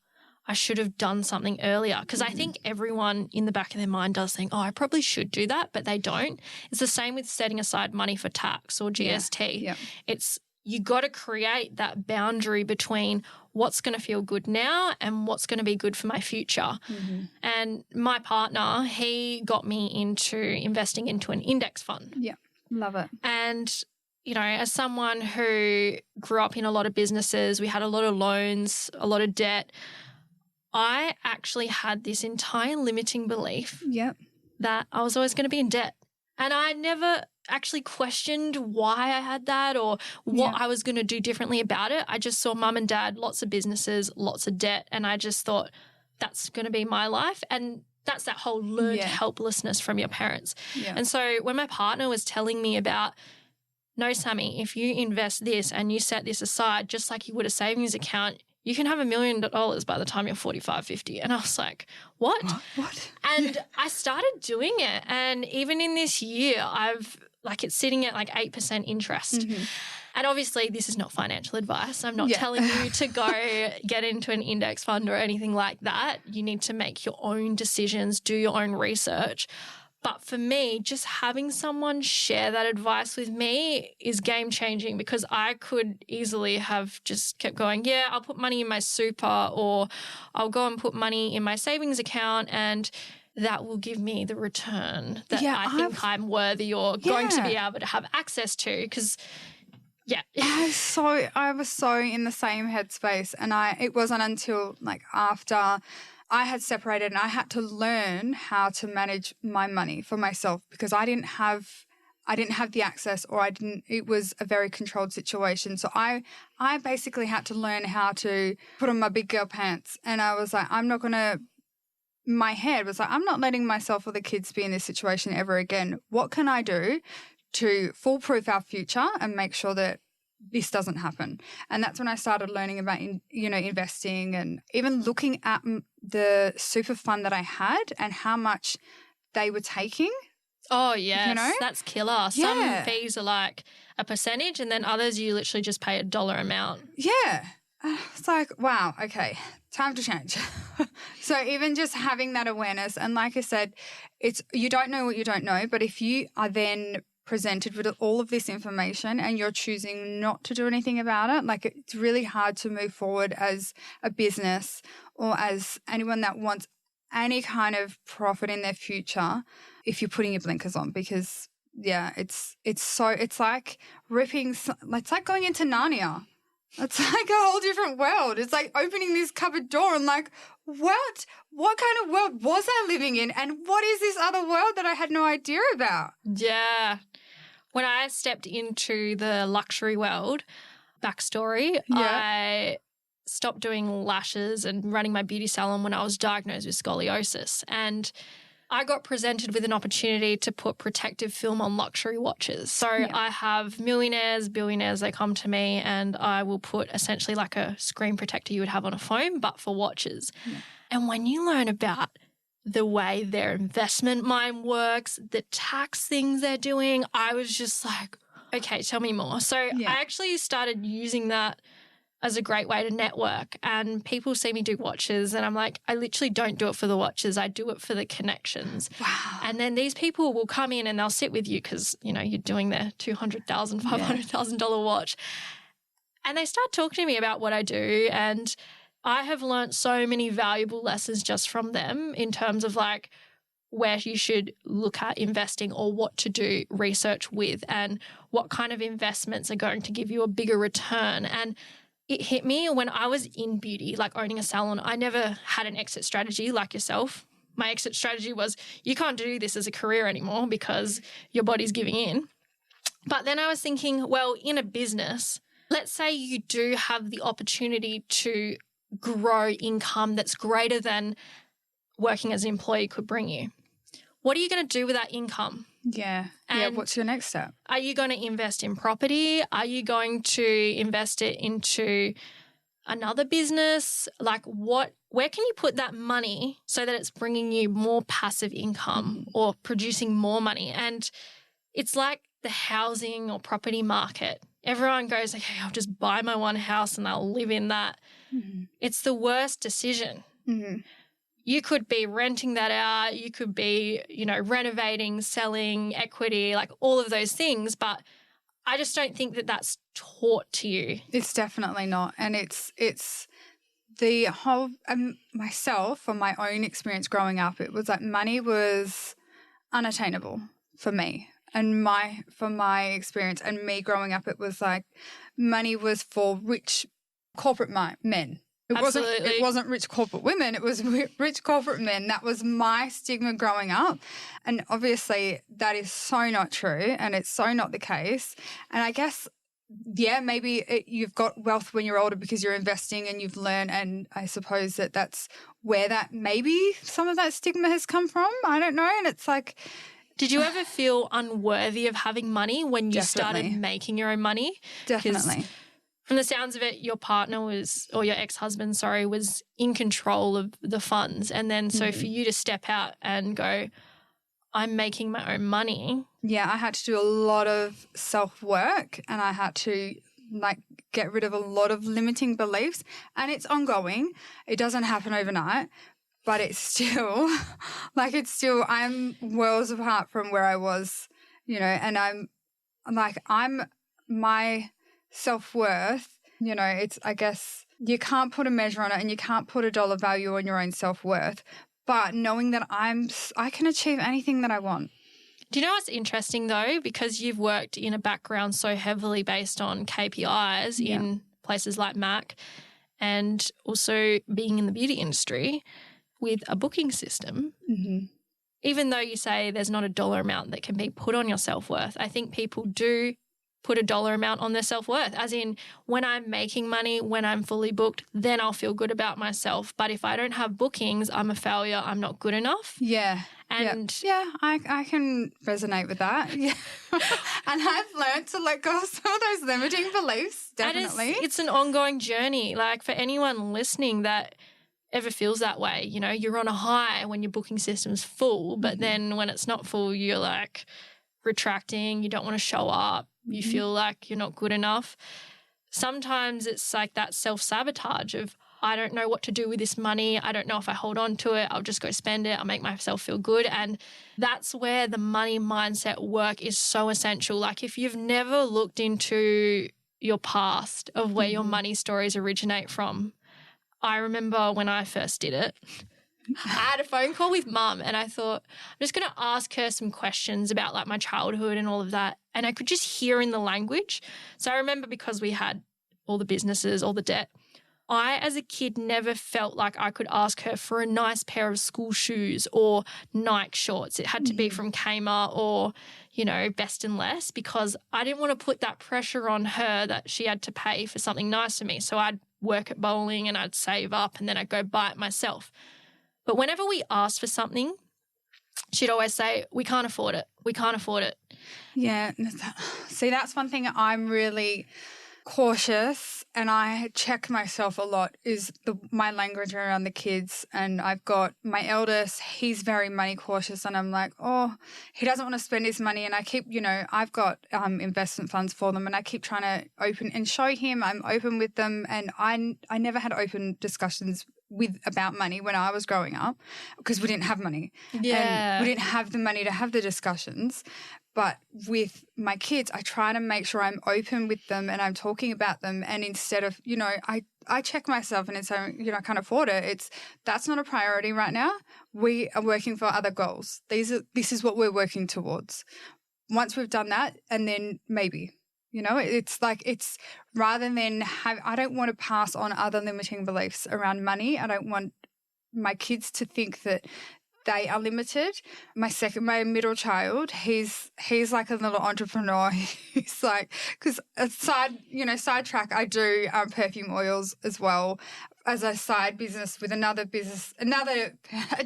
S1: I should have done something earlier. Because I think everyone in the back of their mind does think, oh, I probably should do that, but they don't. It's the same with setting aside money for tax or GST.
S2: Yeah.
S1: It's you got to create that boundary between what's going to feel good now and what's going to be good for my future. And my partner, he got me into investing into an index fund.
S2: Yeah, love it.
S1: And as someone who grew up in a lot of businesses, we had a lot of loans, a lot of debt. I actually had this entire limiting belief that I was always going to be in debt. And I never actually questioned why I had that or what I was going to do differently about it. I just saw mum and dad, lots of businesses, lots of debt, and I just thought that's going to be my life. And that's that whole learned helplessness from your parents. Yeah. And so when my partner was telling me about, no, Sammy, if you invest this and you set this aside just like you would a savings account, you can have $1 million by the time you're 45, 50. And I was like, what? And I started doing it. And even in this year, it's sitting at 8% interest. And obviously this is not financial advice. I'm not telling you to go get into an index fund or anything like that. You need to make your own decisions, do your own research. But for me, just having someone share that advice with me is game-changing because I could easily have just kept going, I'll put money in my super or I'll go and put money in my savings account and that will give me the return that I think I'm worthy or going to be able to have access to because, I
S2: was so in the same headspace and it wasn't until after I had separated and I had to learn how to manage my money for myself because I didn't have the access, or it was a very controlled situation. So I basically had to learn how to put on my big girl pants. And I was like, my head was like, I'm not letting myself or the kids be in this situation ever again. What can I do to foolproof our future and make sure that this doesn't happen? And that's when I started learning about, investing, and even looking at the super fund that I had and how much they were taking.
S1: Oh, yes.
S2: You know?
S1: That's killer.
S2: Yeah.
S1: Some fees are like a percentage, and then others you literally just pay a dollar amount.
S2: Yeah. It's like, wow, okay, time to change. So even just having that awareness, and like I said, you don't know what you don't know, but if you are then presented with all of this information and you're choosing not to do anything about it, like it's really hard to move forward as a business or as anyone that wants any kind of profit in their future if you're putting your blinkers on, because it's like it's like going into Narnia. It's like a whole different world. It's like opening this cupboard door and like, what kind of world was I living in? And what is this other world that I had no idea about?
S1: Yeah. When I stepped into the luxury world, backstory, I stopped doing lashes and running my beauty salon when I was diagnosed with scoliosis. And I got presented with an opportunity to put protective film on luxury watches. So I have millionaires, billionaires, they come to me and I will put essentially like a screen protector you would have on a phone, but for watches. Yeah. And when you learn about the way their investment mind works, the tax things they're doing, I was just like, okay, tell me more. So I actually started using that as a great way to network, and people see me do watches and I'm like, I literally don't do it for the watches. I do it for the connections.
S2: Wow.
S1: And then these people will come in and they'll sit with you because, you're doing their $200,000, $500,000 watch. And they start talking to me about what I do, and I have learned so many valuable lessons just from them in terms of like where you should look at investing or what to do research with and what kind of investments are going to give you a bigger return. And it hit me when I was in beauty, like owning a salon. I never had an exit strategy like yourself. My exit strategy was you can't do this as a career anymore because your body's giving in. But then I was thinking, well, in a business, let's say you do have the opportunity to grow income that's greater than working as an employee could bring you. What are you going to do with that income?
S2: Yeah. And what's your next step?
S1: Are you going to invest in property? Are you going to invest it into another business? Like where can you put that money so that it's bringing you more passive income or producing more money? And it's like the housing or property market. Everyone goes, okay, I'll just buy my one house and I'll live in that. Mm-hmm. It's the worst decision. Mm-hmm. You could be renting that out. You could be, renovating, selling, equity, like all of those things. But I just don't think that that's taught to you.
S2: It's definitely not. And it's the whole, myself, from my own experience growing up, it was like money was unattainable for me. And from my experience and me growing up, it was like money was for rich corporate men. It wasn't rich corporate women. It was rich corporate men. That was my stigma growing up. And obviously that is so not true, and it's so not the case. And I guess, maybe you've got wealth when you're older because you're investing and you've learned, and I suppose that's where that maybe some of that stigma has come from. I don't know. And it's like...
S1: Did you ever feel unworthy of having money when you started making your own money?
S2: Definitely.
S1: From the sounds of it, your partner or your ex-husband, was in control of the funds. And then so for you to step out and go, I'm making my own money.
S2: Yeah, I had to do a lot of self-work, and I had to get rid of a lot of limiting beliefs, and it's ongoing. It doesn't happen overnight, but it's still I'm worlds apart from where I was, and I'm my self-worth, it's, I guess, you can't put a measure on it and you can't put a dollar value on your own self-worth, but knowing that I can achieve anything that I want.
S1: Do you know what's interesting though? Because you've worked in a background so heavily based on KPIs in places like Mac and also being in the beauty industry, with a booking system, even though you say there's not a dollar amount that can be put on your self-worth, I think people do put a dollar amount on their self-worth, as in when I'm making money, when I'm fully booked, then I'll feel good about myself. But if I don't have bookings, I'm a failure. I'm not good enough.
S2: Yeah.
S1: And
S2: I can resonate with that. Yeah. And I've learned to let go of some of those limiting beliefs, definitely.
S1: It's an ongoing journey. Like for anyone listening that ever feels that way, you know, you're on a high when your booking system's full, but then when it's not full, you're like retracting, you don't want to show up. You feel like you're not good enough. Sometimes it's like that self-sabotage of, I don't know what to do with this money. I don't know if I hold on to it. I'll just go spend it. I'll make myself feel good. And that's where the money mindset work is so essential. Like if you've never looked into your past of where your money stories originate from, I remember when I first did it, I had a phone call with Mum and I thought, I'm just going to ask her some questions about like my childhood and all of that. And I could just hear in the language. So I remember because we had all the businesses, all the debt, I as a kid never felt like I could ask her for a nice pair of school shoes or Nike shorts. It had to be from Kmart or, you know, Best and Less, because I didn't want to put that pressure on her that she had to pay for something nice for me. So I'd work at bowling and I'd save up and then I'd go buy it myself. But whenever we asked for something, she'd always say, we can't afford it. We can't afford it.
S2: Yeah. See, that's one thing I'm really cautious and I check myself a lot is my language around the kids. And I've got my eldest, he's very money cautious and I'm like, oh, he doesn't want to spend his money. And I keep, you know, I've got investment funds for them and I keep trying to open and show him I'm open with them. And I never had open discussions about money when I was growing up because we didn't have money.
S1: Yeah.
S2: And we didn't have the money to have the discussions. But with my kids, I try to make sure I'm open with them and I'm talking about them. And instead of, you know, I check myself and it's, you know, I can't afford it. That's not a priority right now. We are working for other goals. This is what we're working towards. Once we've done that, and then maybe. You know, it's like it's rather than I don't want to pass on other limiting beliefs around money. I don't want my kids to think that they are limited. My middle child, he's like a little entrepreneur. He's like, because sidetrack, I do perfume oils as well as a side business with a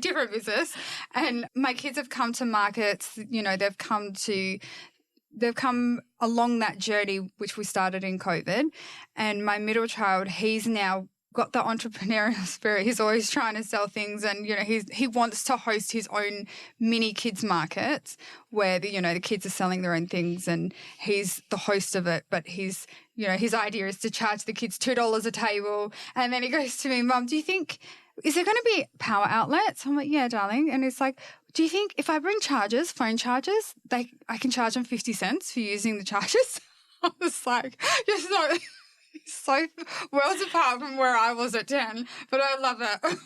S2: different business. And my kids have come to markets, you know, they've come along that journey, which we started in COVID. And my middle child, he's now got the entrepreneurial spirit. He's always trying to sell things and, you know, he wants to host his own mini kids markets where, the kids are selling their own things and he's the host of it. But his idea is to charge the kids $2 a table. And then he goes to me, Mum, do you think, is there going to be power outlets? I'm like, yeah, darling. And it's like, do you think if I bring phone chargers, I can charge them 50 cents for using the chargers? I was like, you're so worlds apart from where I was at 10, but I love it.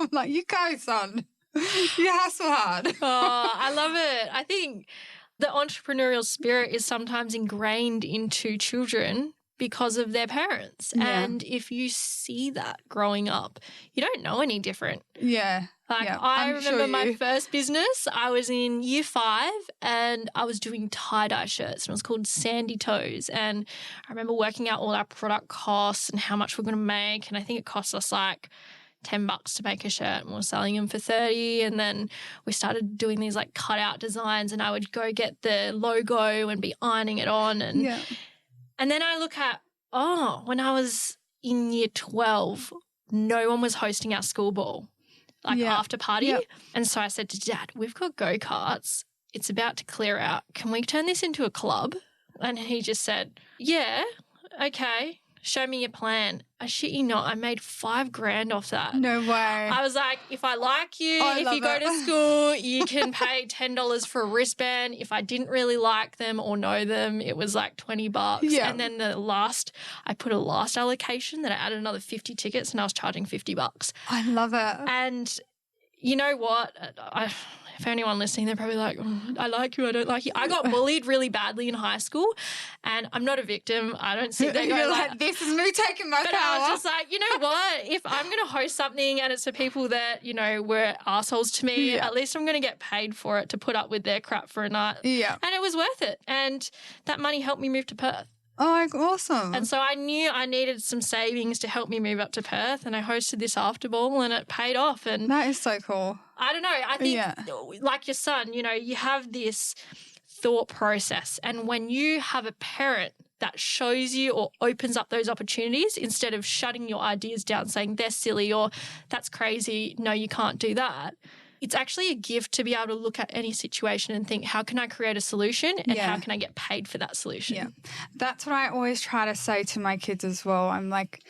S2: I'm like, you go, son. You hustle hard.
S1: Oh, I love it. I think the entrepreneurial spirit is sometimes ingrained into children because of their parents. Yeah. And if you see that growing up, you don't know any different.
S2: Yeah.
S1: I remember my first business, I was in year 5 and I was doing tie-dye shirts and it was called Sandy Toes. And I remember working out all our product costs and how much we're going to make. And I think it cost us like $10 to make a shirt and we were selling them for $30. And then we started doing these like cutout designs and I would go get the logo and be ironing it on. And then I look at, when I was in year 12, no one was hosting our school ball. After party. Yep. And so I said to Dad, we've got go-karts. It's about to clear out. Can we turn this into a club? And he just said, yeah, okay. Show me your plan. I shit you not, I made $5,000 off that.
S2: No way.
S1: I was like, if I like you, if you go to school, you can pay $10 for a wristband. If I didn't really like them or know them, it was like $20. Yeah. And then I put a last allocation that I added another 50 tickets and I was charging $50.
S2: I love it.
S1: And you know what? for anyone listening, they're probably like, oh, I like you, I don't like you. I got bullied really badly in high school, and I'm not a victim. I don't sit there going like,
S2: this is me taking my
S1: but
S2: power.
S1: I was just like, you know what? If I'm going to host something and it's for people that, you know, were assholes to me, at least I'm going to get paid for it to put up with their crap for a night.
S2: Yeah.
S1: And it was worth it. And that money helped me move to Perth.
S2: Oh, awesome.
S1: And so I knew I needed some savings to help me move up to Perth, and I hosted this after ball and it paid off. And
S2: that is so cool.
S1: I don't know. I think like your son, you know, you have this thought process, and when you have a parent that shows you or opens up those opportunities instead of shutting your ideas down, saying they're silly or that's crazy, no, you can't do that. It's actually a gift to be able to look at any situation and think, how can I create a solution and how can I get paid for that solution?
S2: Yeah. That's what I always try to say to my kids as well. I'm like,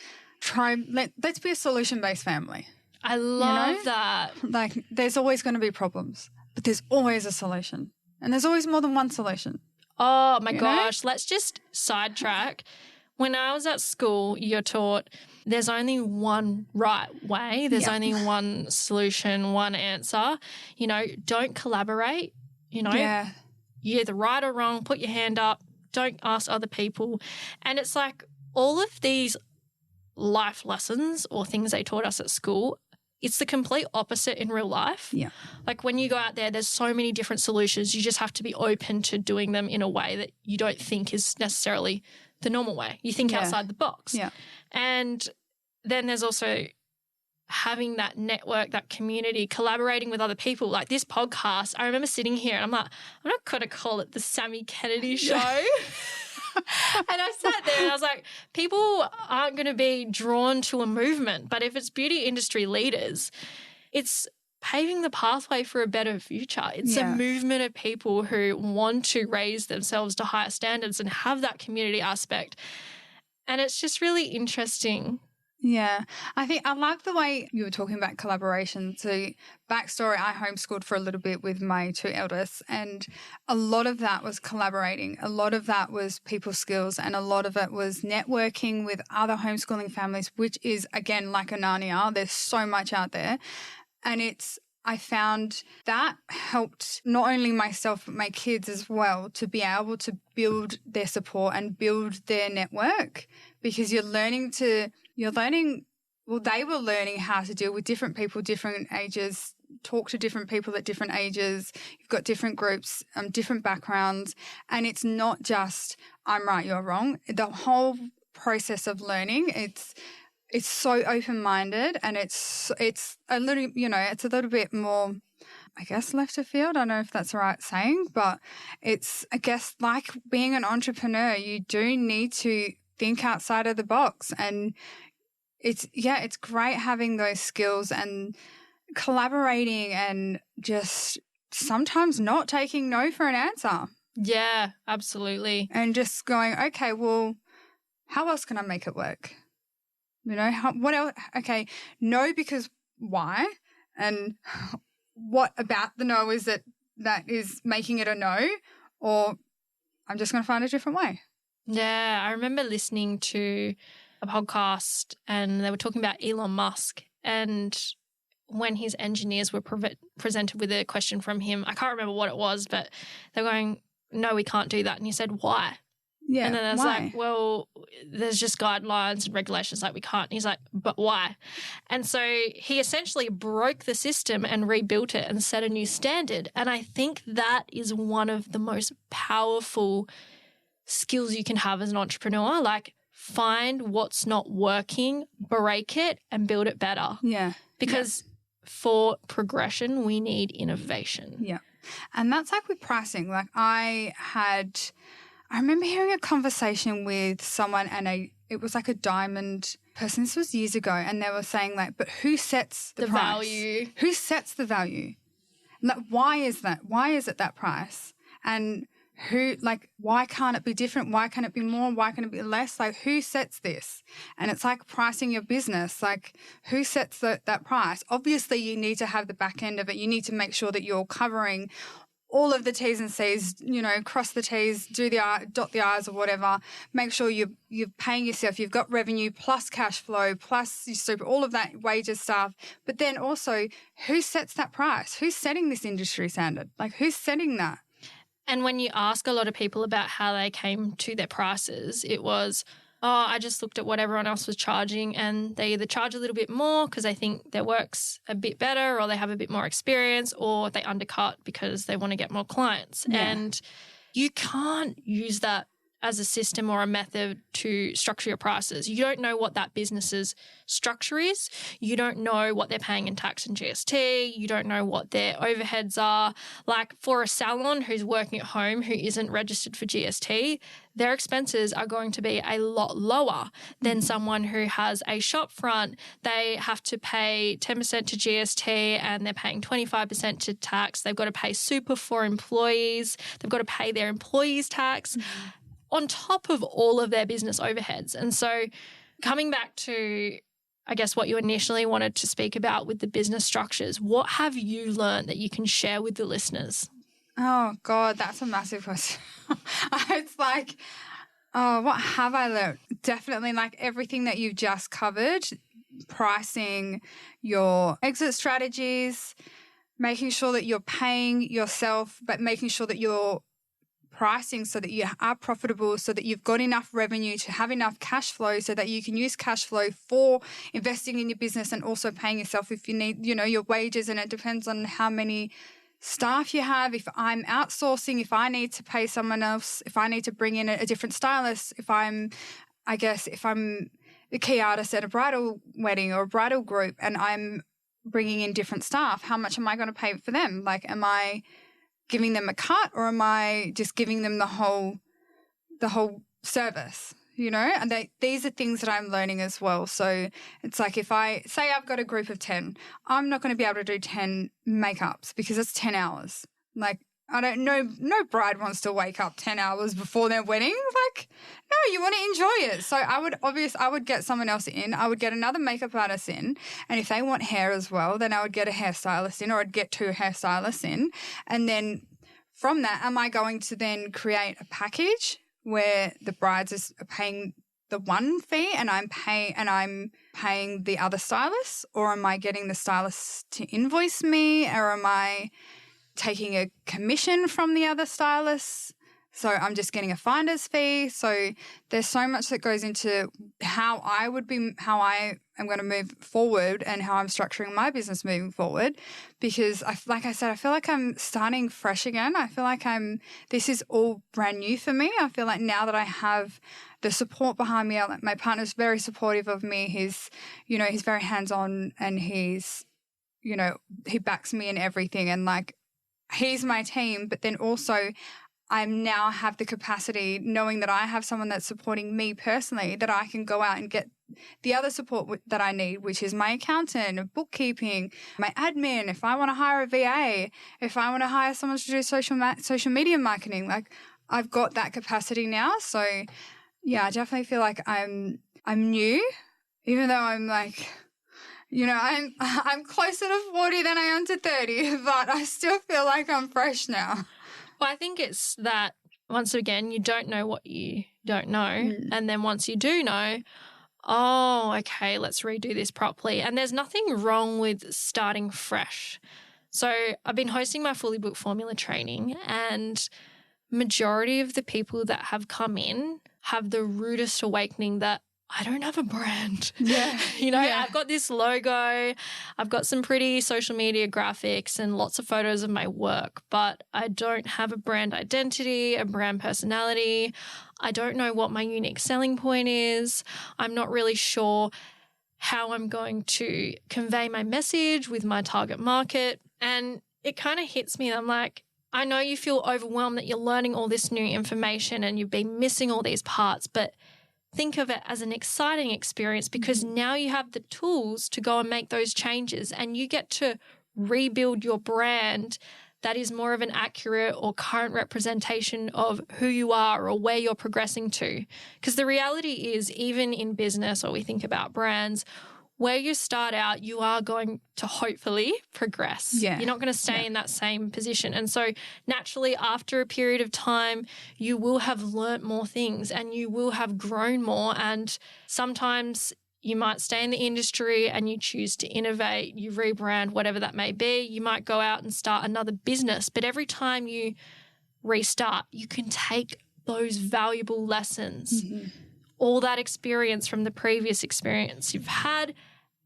S2: let's be a solution-based family.
S1: I love that.
S2: Like, there's always going to be problems, but there's always a solution. And there's always more than one solution.
S1: Oh, my gosh. Let's just sidetrack. When I was at school, you're taught there's only one right way. There's only one solution, one answer. You know, don't collaborate. You know, you're either right or wrong. Put your hand up. Don't ask other people. And it's like all of these life lessons or things they taught us at school, it's the complete opposite in real life.
S2: Yeah.
S1: Like when you go out there, there's so many different solutions. You just have to be open to doing them in a way that you don't think is necessarily the normal way. You think outside the box.
S2: Yeah.
S1: And then there's also having that network, that community, collaborating with other people. Like this podcast, I remember sitting here and I'm like, I'm not going to call it the Sammy Kennedy Show. And I sat there and I was like, people aren't going to be drawn to a movement, but if it's beauty industry leaders, it's paving the pathway for a better future. It's a movement of people who want to raise themselves to higher standards and have that community aspect. And it's just really interesting.
S2: Yeah. I think I like the way you were talking about collaboration. So backstory, I homeschooled for a little bit with my two eldest, and a lot of that was collaborating. A lot of that was people skills, and a lot of it was networking with other homeschooling families, which is, again, like a Narnia. There's so much out there. And I found that helped not only myself but my kids as well to be able to build their support and build their network, because they were learning how to deal with different people, different ages, talk to different people at different ages. You've got different groups, different backgrounds, and it's not just I'm right, you're wrong. The whole process of learning, it's so open-minded, and it's a little, it's a little bit more, I guess, left of field. I don't know if that's the right saying, but it's, I guess, like being an entrepreneur, you do need to think outside of the box, and it's great having those skills and collaborating and just sometimes not taking no for an answer.
S1: Yeah, absolutely.
S2: And just going, okay, well, how else can I make it work? What else? Okay, no, because why? And what about the no is that is making it a no? Or I'm just going to find a different way.
S1: Yeah, I remember listening to a podcast and they were talking about Elon Musk, and when his engineers were presented with a question from him, I can't remember what it was, but they were going, no, we can't do that. And he said, why?
S2: Yeah,
S1: and then I was like, well, there's just guidelines and regulations like we can't. And he's like, but why? And so he essentially broke the system and rebuilt it and set a new standard. And I think that is one of the most powerful skills you can have as an entrepreneur. Like, find what's not working, break it, and build it better.
S2: Yeah.
S1: Because for progression, we need innovation.
S2: Yeah. And that's like with pricing. Like I remember hearing a conversation with someone, and it was like a diamond person. This was years ago, and they were saying like, but who sets the price?
S1: Value?
S2: Who sets the value? Like, why is that? Why is it that price? And why can't it be different? Why can't it be more? Why can't it be less? Like, who sets this? And it's like pricing your business. Like, who sets that price? Obviously, you need to have the back end of it. You need to make sure that you're covering all of the T's and C's, cross the T's, dot the I's or whatever. Make sure you're paying yourself. You've got revenue plus cash flow plus your super, all of that wages stuff. But then also, who sets that price? Who's setting this industry standard? Like, who's setting that?
S1: And when you ask a lot of people about how they came to their prices, it was, I just looked at what everyone else was charging, and they either charge a little bit more because they think their work's a bit better, or they have a bit more experience, or they undercut because they want to get more clients. Yeah. And you can't use that as a system or a method to structure your prices. You don't know what that business's structure is. You don't know what they're paying in tax and GST. You don't know what their overheads are. Like for a salon who's working at home who isn't registered for GST, their expenses are going to be a lot lower than someone who has a shop front. They have to pay 10% to GST and they're paying 25% to tax. They've got to pay super for employees. They've got to pay their employees' tax on top of all of their business overheads. And so coming back to, I guess, what you initially wanted to speak about with the business structures, what have you learned that you can share with the listeners?
S2: Oh, God, that's a massive question. It's like, what have I learned? Definitely like everything that you've just covered, pricing, your exit strategies, making sure that you're paying yourself, but making sure that you're pricing so that you are profitable, so that you've got enough revenue to have enough cash flow so that you can use cash flow for investing in your business and also paying yourself if you need, your wages. And it depends on how many staff you have. If I'm outsourcing, if I need to pay someone else, if I need to bring in a different stylist, if I'm the key artist at a bridal wedding or a bridal group and I'm bringing in different staff, how much am I going to pay for them? Like, am I giving them a cut or am I just giving them the whole service, And these are things that I'm learning as well. So it's like if I say I've got a group of 10, I'm not going to be able to do 10 makeups because it's 10 hours. Like, I don't know, no bride wants to wake up 10 hours before their wedding. Like, no, you want to enjoy it. So I would get someone else in. I would get another makeup artist in. And if they want hair as well, then I would get a hairstylist in, or I'd get 2 hairstylists in. And then from that, am I going to then create a package where the brides are paying the one fee and I'm paying the other stylist? Or am I getting the stylist to invoice me? Or am I taking a commission from the other stylists? So I'm just getting a finder's fee. So there's so much that goes into how I am going to move forward and how I'm structuring my business moving forward. Because like I said, I feel like I'm starting fresh again. I feel like this is all brand new for me. I feel like now that I have the support behind me, my partner's very supportive of me. He's very hands-on and he backs me in everything. And like, he's my team, but then also I now have the capacity, knowing that I have someone that's supporting me personally, that I can go out and get the other support that I need, which is my accountant, bookkeeping, my admin, if I want to hire a VA, if I want to hire someone to do social media marketing, like I've got that capacity now. So yeah, I definitely feel like I'm new, even though I'm like, I'm closer to 40 than I am to 30, but I still feel like I'm fresh now.
S1: Well, I think it's that, once again, you don't know what you don't know. And then once you do know, okay, let's redo this properly. And there's nothing wrong with starting fresh. So I've been hosting my Fully Booked Formula training, and majority of the people that have come in have the rudest awakening that I don't have a brand.
S2: Yeah.
S1: I've got this logo, I've got some pretty social media graphics and lots of photos of my work, but I don't have a brand identity, a brand personality. I don't know what my unique selling point is. I'm not really sure how I'm going to convey my message with my target market. And it kind of hits me. I'm like, I know you feel overwhelmed that you're learning all this new information and you've been missing all these parts, but think of it as an exciting experience because now you have the tools to go and make those changes and you get to rebuild your brand that is more of an accurate or current representation of who you are or where you're progressing to. Because the reality is, even in business, or we think about brands, where you start out, you are going to hopefully progress.
S2: Yeah.
S1: You're not going to stay in that same position. And so naturally, after a period of time, you will have learnt more things and you will have grown more. And sometimes you might stay in the industry and you choose to innovate, you rebrand, whatever that may be. You might go out and start another business. But every time you restart, you can take those valuable lessons, all that experience from the previous experience you've had,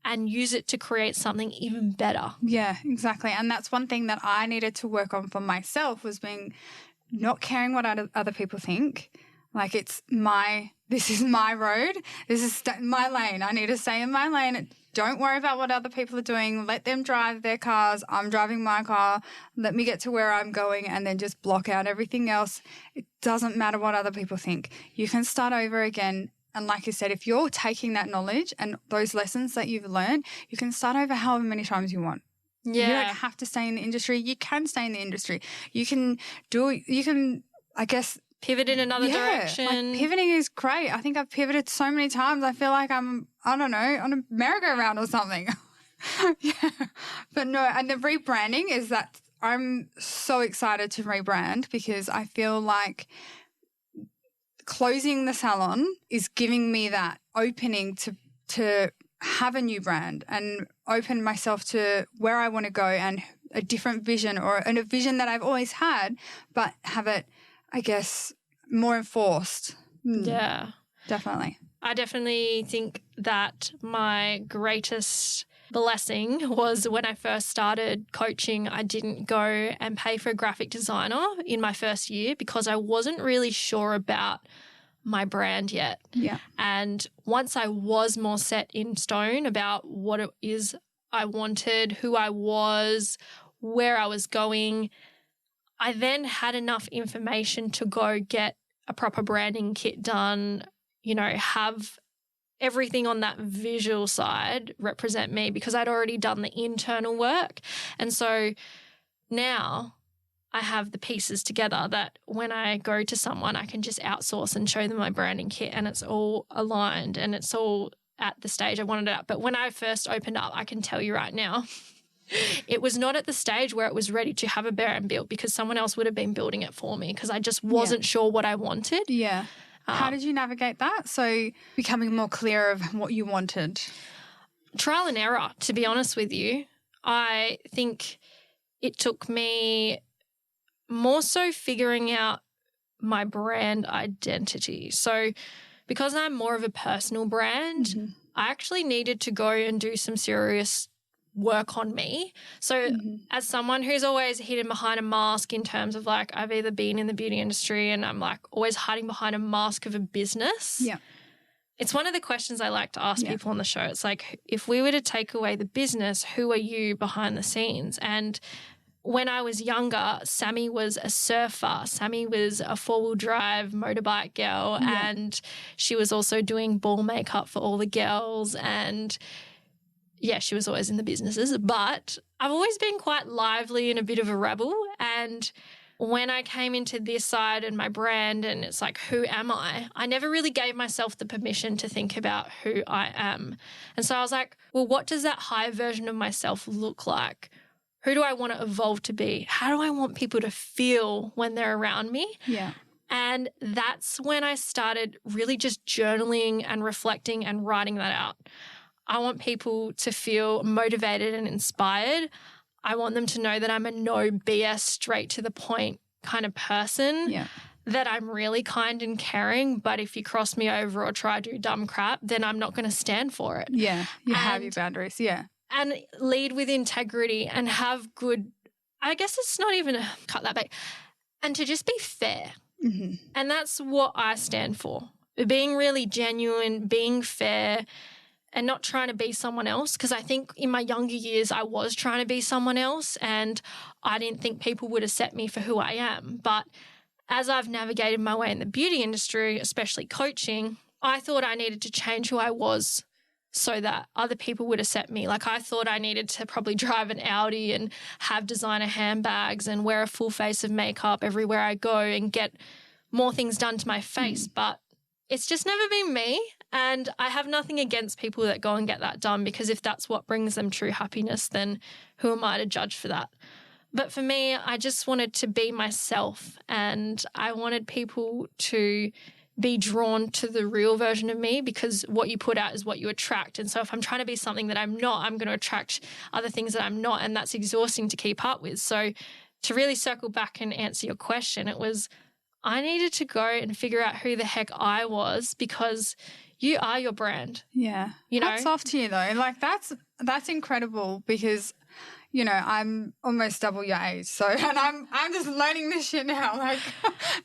S1: and use it to create something even better.
S2: Yeah, exactly. And that's one thing that I needed to work on for myself, was not caring what other people think. Like, this is my road. This is my lane. I need to stay in my lane. Don't worry about what other people are doing. Let them drive their cars. I'm driving my car. Let me get to where I'm going, and then just block out everything else. It doesn't matter what other people think. You can start over again. And like you said, if you're taking that knowledge and those lessons that you've learned, you can start over however many times you want.
S1: Yeah.
S2: You don't have to stay in the industry. You can stay in the industry. You can, I guess,
S1: pivot in another direction.
S2: Like, pivoting is great. I think I've pivoted so many times. I feel like I'm, I don't know, on a merry-go-round or something. Yeah. But no, and the rebranding is that I'm so excited to rebrand, because I feel like closing the salon is giving me that opening to have a new brand and open myself to where I want to go, and a different vision, and a vision that I've always had, but have it, I guess, more enforced.
S1: Yeah.
S2: Definitely.
S1: I definitely think that my greatest blessing was when I first started coaching. I didn't go and pay for a graphic designer in my first year because I wasn't really sure about my brand yet.
S2: Yeah.
S1: And once I was more set in stone about what it is I wanted, who I was, where I was going, I then had enough information to go get a proper branding kit done, have everything on that visual side represent me, because I'd already done the internal work. And so now I have the pieces together that when I go to someone, I can just outsource and show them my branding kit, and it's all aligned and it's all at the stage I wanted it at. But when I first opened up, I can tell you right now, it was not at the stage where it was ready to have a brand built, because someone else would have been building it for me, because I just wasn't sure what I wanted.
S2: Yeah. How did you navigate that? So becoming more clear of what you wanted?
S1: Trial and error, to be honest with you. I think it took me more so figuring out my brand identity. So because I'm more of a personal brand, I actually needed to go and do some serious work on me. So as someone who's always hidden behind a mask, in terms of like, I've either been in the beauty industry and I'm like always hiding behind a mask of a business.
S2: Yeah.
S1: It's one of the questions I like to ask people on the show. It's like, if we were to take away the business, who are you behind the scenes? And when I was younger, Sammy was a surfer. Sammy was a four-wheel drive motorbike girl, and she was also doing ball makeup for all the girls, and she was always in the businesses. But I've always been quite lively and a bit of a rebel. And when I came into this side and my brand, and it's like, who am I? I never really gave myself the permission to think about who I am. And so I was like, well, what does that higher version of myself look like? Who do I want to evolve to be? How do I want people to feel when they're around me?
S2: Yeah.
S1: And that's when I started really just journaling and reflecting and writing that out. I want people to feel motivated and inspired. I want them to know that I'm a no BS, straight to the point kind of person.
S2: Yeah.
S1: That I'm really kind and caring, but if you cross me over or try to do dumb crap, then I'm not going to stand for it.
S2: Yeah. You have your boundaries. Yeah.
S1: And lead with integrity and have good, I guess it's not even cut that back, and to just be fair. And that's what I stand for. Being really genuine, being fair, and not trying to be someone else, because I think in my younger years I was trying to be someone else, and I didn't think people would accept me for who I am. But as I've navigated my way in the beauty industry, especially coaching, I thought I needed to change who I was so that other people would accept me. Like, I thought I needed to probably drive an Audi and have designer handbags and wear a full face of makeup everywhere I go and get more things done to my face. But it's just never been me. And I have nothing against people that go and get that done, because if that's what brings them true happiness, then who am I to judge for that? But for me, I just wanted to be myself, and I wanted people to be drawn to the real version of me, because what you put out is what you attract. And so if I'm trying to be something that I'm not, I'm going to attract other things that I'm not, and that's exhausting to keep up with. So to really circle back and answer your question, it was I needed to go and figure out who the heck I was, because you are your brand.
S2: Yeah.
S1: You know?
S2: Hats off to you though. Like that's incredible, because you know, I'm almost double your age. So, and I'm just learning this shit now. Like,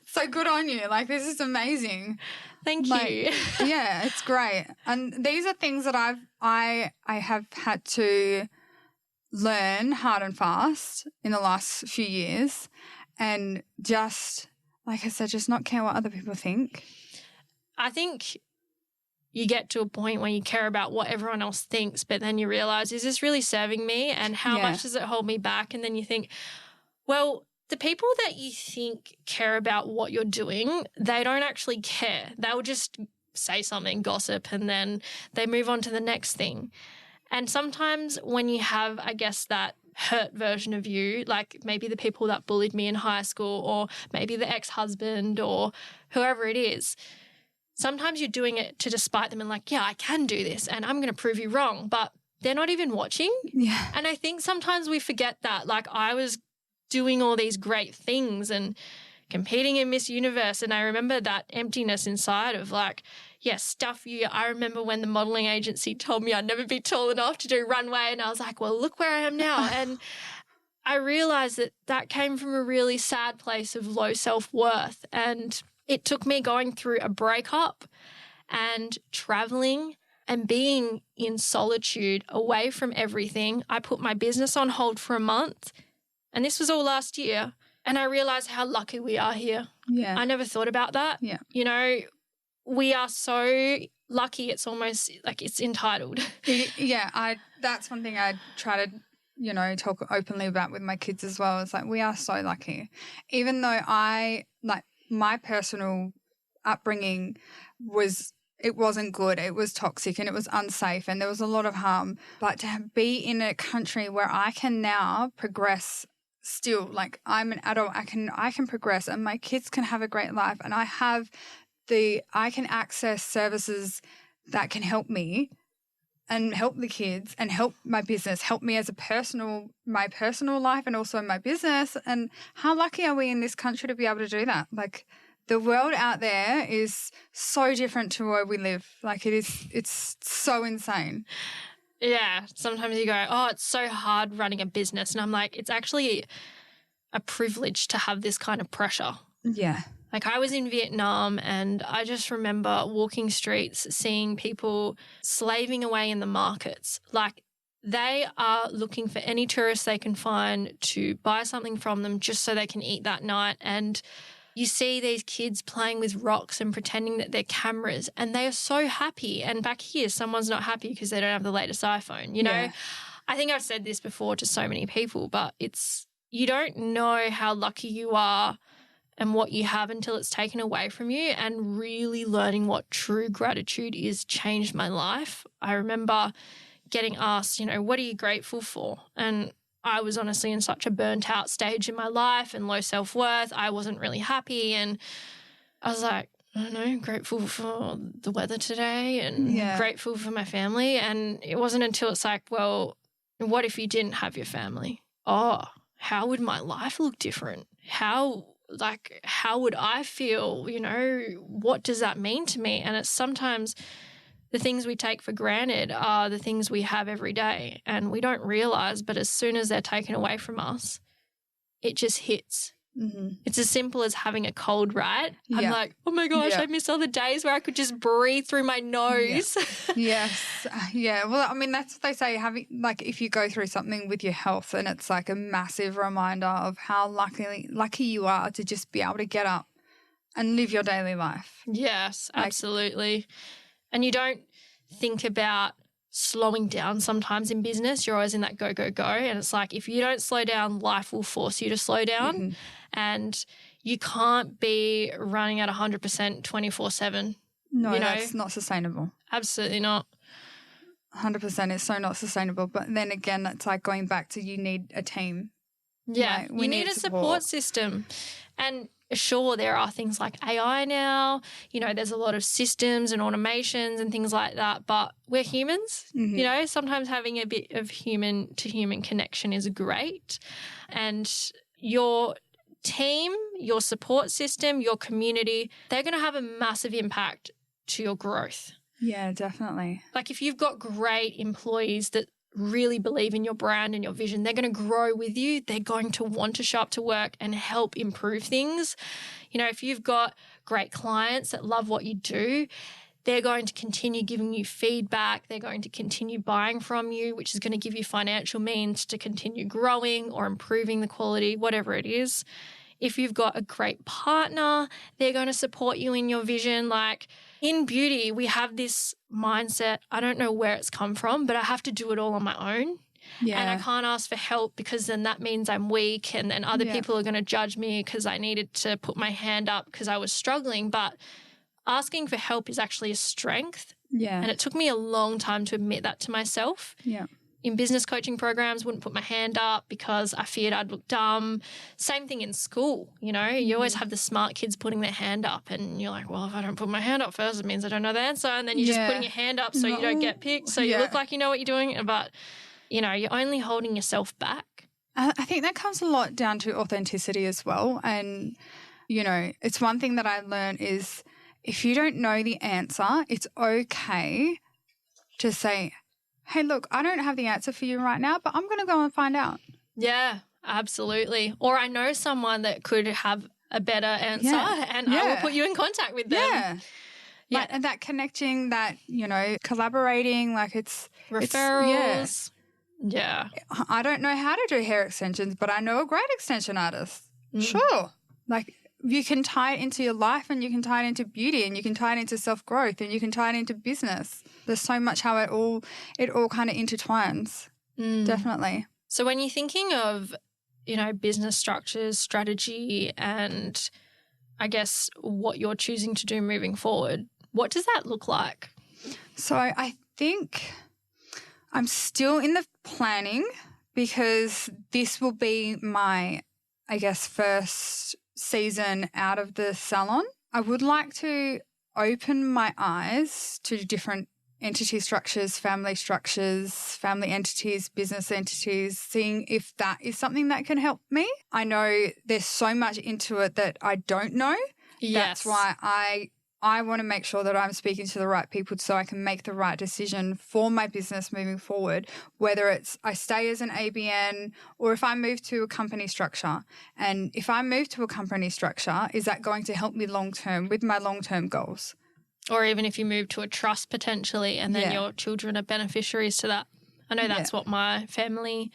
S2: so good on you. Like, this is amazing.
S1: Thank you.
S2: Yeah, it's great. And these are things that I have had to learn hard and fast in the last few years, and just, like I said, just not care what other people think.
S1: I think you get to a point where you care about what everyone else thinks, but then you realize, is this really serving me, and how much does it hold me back? And then you think, well, the people that you think care about what you're doing, they don't actually care. They'll just say something, gossip, and then they move on to the next thing. And sometimes when you have, I guess, that hurt version of you, like maybe the people that bullied me in high school, or maybe the ex-husband, or whoever it is, sometimes you're doing it to despite them and like, yeah, I can do this and I'm going to prove you wrong, but they're not even watching.
S2: Yeah.
S1: And I think sometimes we forget that. Like, I was doing all these great things and competing in Miss Universe, and I remember that emptiness inside of like, yeah, stuff you. I remember when the modelling agency told me I'd never be tall enough to do runway, and I was like, well, look where I am now. And I realised that came from a really sad place of low self-worth, and it took me going through a breakup and traveling and being in solitude away from everything. I put my business on hold for a month, and this was all last year, and I realised how lucky we are here.
S2: Yeah.
S1: I never thought about that.
S2: Yeah.
S1: You know, we are so lucky, it's almost like it's entitled.
S2: Yeah, that's one thing I try to, you know, talk openly about with my kids as well. It's like, we are so lucky. Even though my personal upbringing wasn't good. It was toxic and it was unsafe and there was a lot of harm. But to be in a country where I can now progress still, like I'm an adult, I can progress, and my kids can have a great life, and I can access services that can help me and help the kids and help my business, help me as my personal life and also my business. And how lucky are we in this country to be able to do that? Like, the world out there is so different to where we live. Like, it's so insane.
S1: Yeah. Sometimes you go, oh, it's so hard running a business. And I'm like, it's actually a privilege to have this kind of pressure.
S2: Yeah.
S1: Like, I was in Vietnam, and I just remember walking streets, seeing people slaving away in the markets. Like, they are looking for any tourist they can find to buy something from them just so they can eat that night. And you see these kids playing with rocks and pretending that they're cameras, and they are so happy. And back here, someone's not happy because they don't have the latest iPhone. You know,
S2: Yeah.
S1: I think I've said this before to so many people, but you don't know how lucky you are and what you have until it's taken away from you. And really learning what true gratitude is changed my life. I remember getting asked, you know, what are you grateful for? And I was honestly in such a burnt out stage in my life and low self-worth. I wasn't really happy, and I was like, I don't know, grateful for the weather today and grateful for my family. And it wasn't until it's like, well, what if you didn't have your family? Oh, how would my life look different? How would I feel? You know, what does that mean to me? And it's sometimes the things we take for granted are the things we have every day, and we don't realise, but as soon as they're taken away from us, it just hits.
S2: Mm-hmm.
S1: It's as simple as having a cold, right?
S2: Yeah.
S1: I'm like, oh my gosh,
S2: Yeah.
S1: I miss all the days where I could just breathe through my nose.
S2: Yeah. Yes. Yeah. Well, I mean, that's what they say, if you go through something with your health, and it's like a massive reminder of how lucky you are to just be able to get up and live your daily life.
S1: Yes, absolutely. And you don't think about slowing down sometimes in business. You're always in that go, go, go. And it's like, if you don't slow down, life will force you to slow down.
S2: Mm-hmm.
S1: And you can't be running at 100% 24/7.
S2: No,
S1: you know?
S2: that's not sustainable.
S1: Absolutely not.
S2: 100%. It's so not sustainable. But then again, it's like going back to you need a team.
S1: Yeah,
S2: Like, we
S1: you need a support system. And sure, there are things like AI now, you know, there's a lot of systems and automations and things like that, but we're humans, you know, sometimes having a bit of human to human connection is great. And your team, your support system, your community, they're going to have a massive impact to your growth.
S2: Yeah, definitely.
S1: Like if you've got great employees that really believe in your brand and your vision, they're going to grow with you. They're going to want to show up to work and help improve things. You know, if you've got great clients that love what you do, they're going to continue giving you feedback. They're going to continue buying from you, which is going to give you financial means to continue growing or improving the quality, whatever it is. If you've got a great partner, they're going to support you in your vision. Like in beauty, we have this mindset, I don't know where it's come from, but I have to do it all on my own.
S2: Yeah.
S1: And I can't ask for help because then that means I'm weak and then other people are going to judge me because I needed to put my hand up because I was struggling. But asking for help is actually a strength.
S2: Yeah.
S1: And it took me a long time to admit that to myself.
S2: Yeah.
S1: In business coaching programs, wouldn't put my hand up because I feared I'd look dumb. Same thing in school, you know. You always have the smart kids putting their hand up and you're like, well, if I don't put my hand up first, it means I don't know the answer. And then you're just putting your hand up so you don't get picked, so you look like you know what you're doing. But, you know, you're only holding yourself back.
S2: I think that comes a lot down to authenticity as well. And, you know, it's one thing that I learned is if you don't know the answer, it's okay to say, hey, look, I don't have the answer for you right now, but I'm going to go and find out.
S1: Yeah, absolutely. Or I know someone that could have a better answer and I will put you in contact with them.
S2: Yeah. Like, and that connecting, that, you know, collaborating, like it's
S1: referrals. Yeah.
S2: I don't know how to do hair extensions, but I know a great extension artist. Sure. Like you can tie it into your life and you can tie it into beauty and you can tie it into self-growth and you can tie it into business. There's so much how it all kind of intertwines. Definitely.
S1: So when you're thinking of, you know, business structures, strategy, and I guess what you're choosing to do moving forward, what does that look like?
S2: So I think I'm still in the planning because this will be my, I guess, first season out of the salon. I would like to open my eyes to different entity structures, family entities, business entities, seeing if that is something that can help me. I know there's so much into it that I don't know.
S1: Yes.
S2: That's why I want to make sure that I'm speaking to the right people so I can make the right decision for my business moving forward, whether it's I stay as an ABN or if I move to a company structure. And if I move to a company structure, is that going to help me long-term with my long-term goals?
S1: Or even if you move to a trust potentially and then your children are beneficiaries to that. I know that's what my family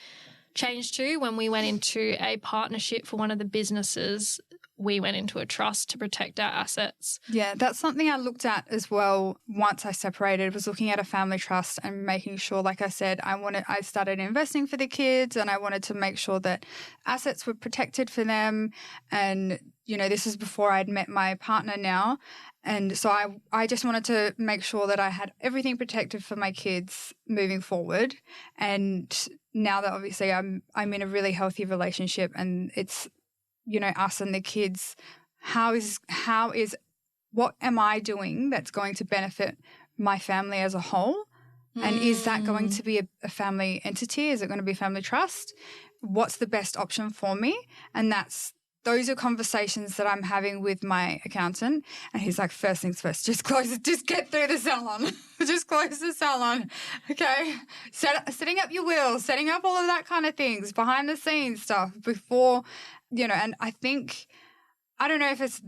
S1: changed to when we went into a partnership for one of the businesses. We went into a trust to protect our assets.
S2: Yeah, that's something I looked at as well once I separated, was looking at a family trust and making sure, like I said, I started investing for the kids and I wanted to make sure that assets were protected for them. And, you know, this is before I'd met my partner now. And so I just wanted to make sure that I had everything protected for my kids moving forward. And now that obviously I'm in a really healthy relationship and it's, you know, us and the kids, what am I doing that's going to benefit my family as a whole? And is that going to be a family entity? Is it going to be a family trust? What's the best option for me? And those are conversations that I'm having with my accountant. And he's like, first things first, just close it, just get through the salon. Just close the salon. Okay. Setting up your will, setting up all of that kind of things, behind the scenes stuff before, you know, and I think, I don't know if it's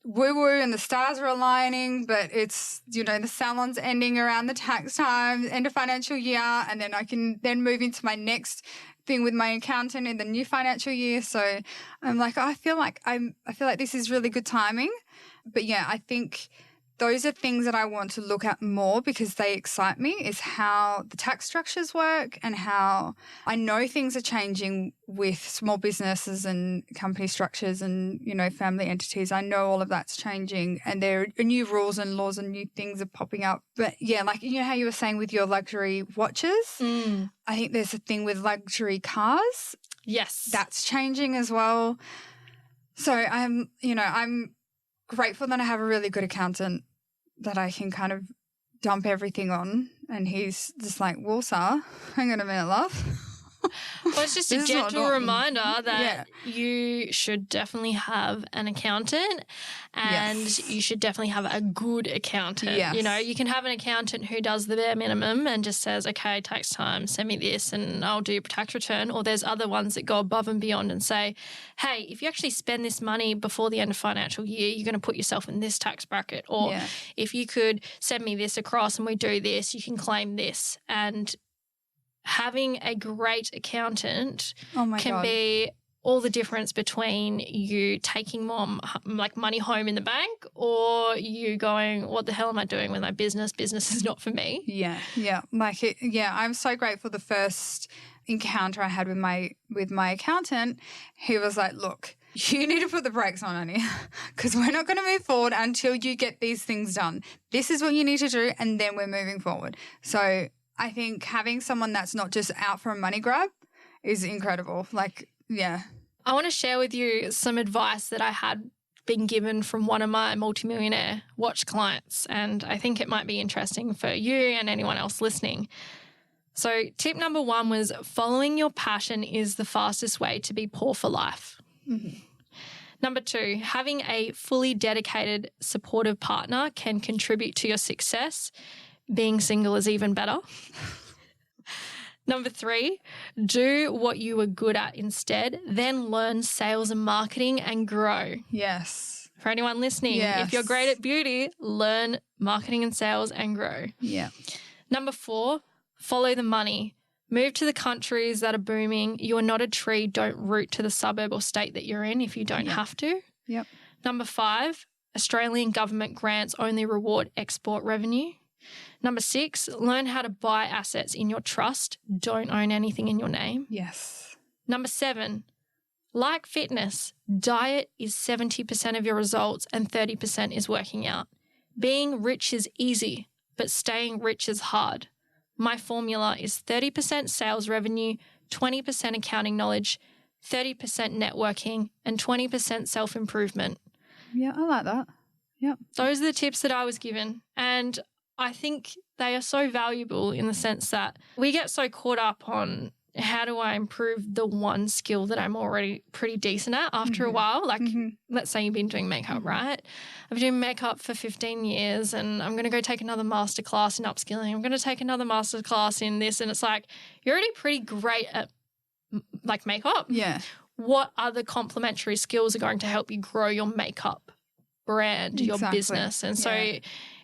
S2: woo-woo and the stars are aligning, but it's, you know, the salon's ending around the tax time, end of financial year, and then I can then move into my next thing with my accountant in the new financial year. So I'm like, I feel like this is really good timing. But yeah, I think those are things that I want to look at more because they excite me, is how the tax structures work and how I know things are changing with small businesses and company structures and, family entities. I know all of that's changing and there are new rules and laws and new things are popping up. But yeah, like, how you were saying with your luxury watches, I think there's a thing with luxury cars.
S1: Yes.
S2: That's changing as well. So I'm grateful that I have a really good accountant that I can kind of dump everything on, and he's just like, well, sir, hang on a minute, love.
S1: Well, it's just a gentle reminder that you should definitely have an accountant and you should definitely have a good accountant.
S2: Yes.
S1: You can have an accountant who does the bare minimum and just says, okay, tax time, send me this and I'll do your tax return. Or there's other ones that go above and beyond and say, hey, if you actually spend this money before the end of financial year, you're going to put yourself in this tax bracket. Or if you could send me this across and we do this, you can claim this. And having a great accountant can be all the difference between you taking more money home in the bank or you going, what the hell am I doing with my business? Business is not for me.
S2: Yeah. I'm so grateful. The first encounter I had with my accountant, he was like, look, you need to put the brakes on, honey, because we're not going to move forward until you get these things done. This is what you need to do and then we're moving forward. So I think having someone that's not just out for a money grab is incredible. I
S1: want to share with you some advice that I had been given from one of my multimillionaire watch clients, and I think it might be interesting for you and anyone else listening. So tip number 1 was following your passion is the fastest way to be poor for life. Mm-hmm. Number 2, having a fully dedicated, supportive partner can contribute to your success. Being single is even better. Number 3, do what you were good at instead, then learn sales and marketing and grow.
S2: Yes.
S1: For anyone listening, if you're great at beauty, learn marketing and sales and grow.
S2: Yeah.
S1: Number 4, follow the money. Move to the countries that are booming. You are not a tree. Don't root to the suburb or state that you're in if you don't have to.
S2: Yep.
S1: Number 5, Australian government grants only reward export revenue. Number 6, learn how to buy assets in your trust. Don't own anything in your name.
S2: Yes.
S1: Number 7, like fitness, diet is 70% of your results and 30% is working out. Being rich is easy, but staying rich is hard. My formula is 30% sales revenue, 20% accounting knowledge, 30% networking, and 20% self-improvement.
S2: Yeah, I like that. Yep.
S1: Those are the tips that I was given. And I think they are so valuable in the sense that we get so caught up on how do I improve the one skill that I'm already pretty decent at after a while. Like, let's say you've been doing makeup, right? I've been doing makeup for 15 years and I'm going to go take another masterclass in upskilling. I'm going to take another masterclass in this. And it's like, you're already pretty great at makeup.
S2: Yeah.
S1: What other complementary skills are going to help you grow your makeup brand, your business? And so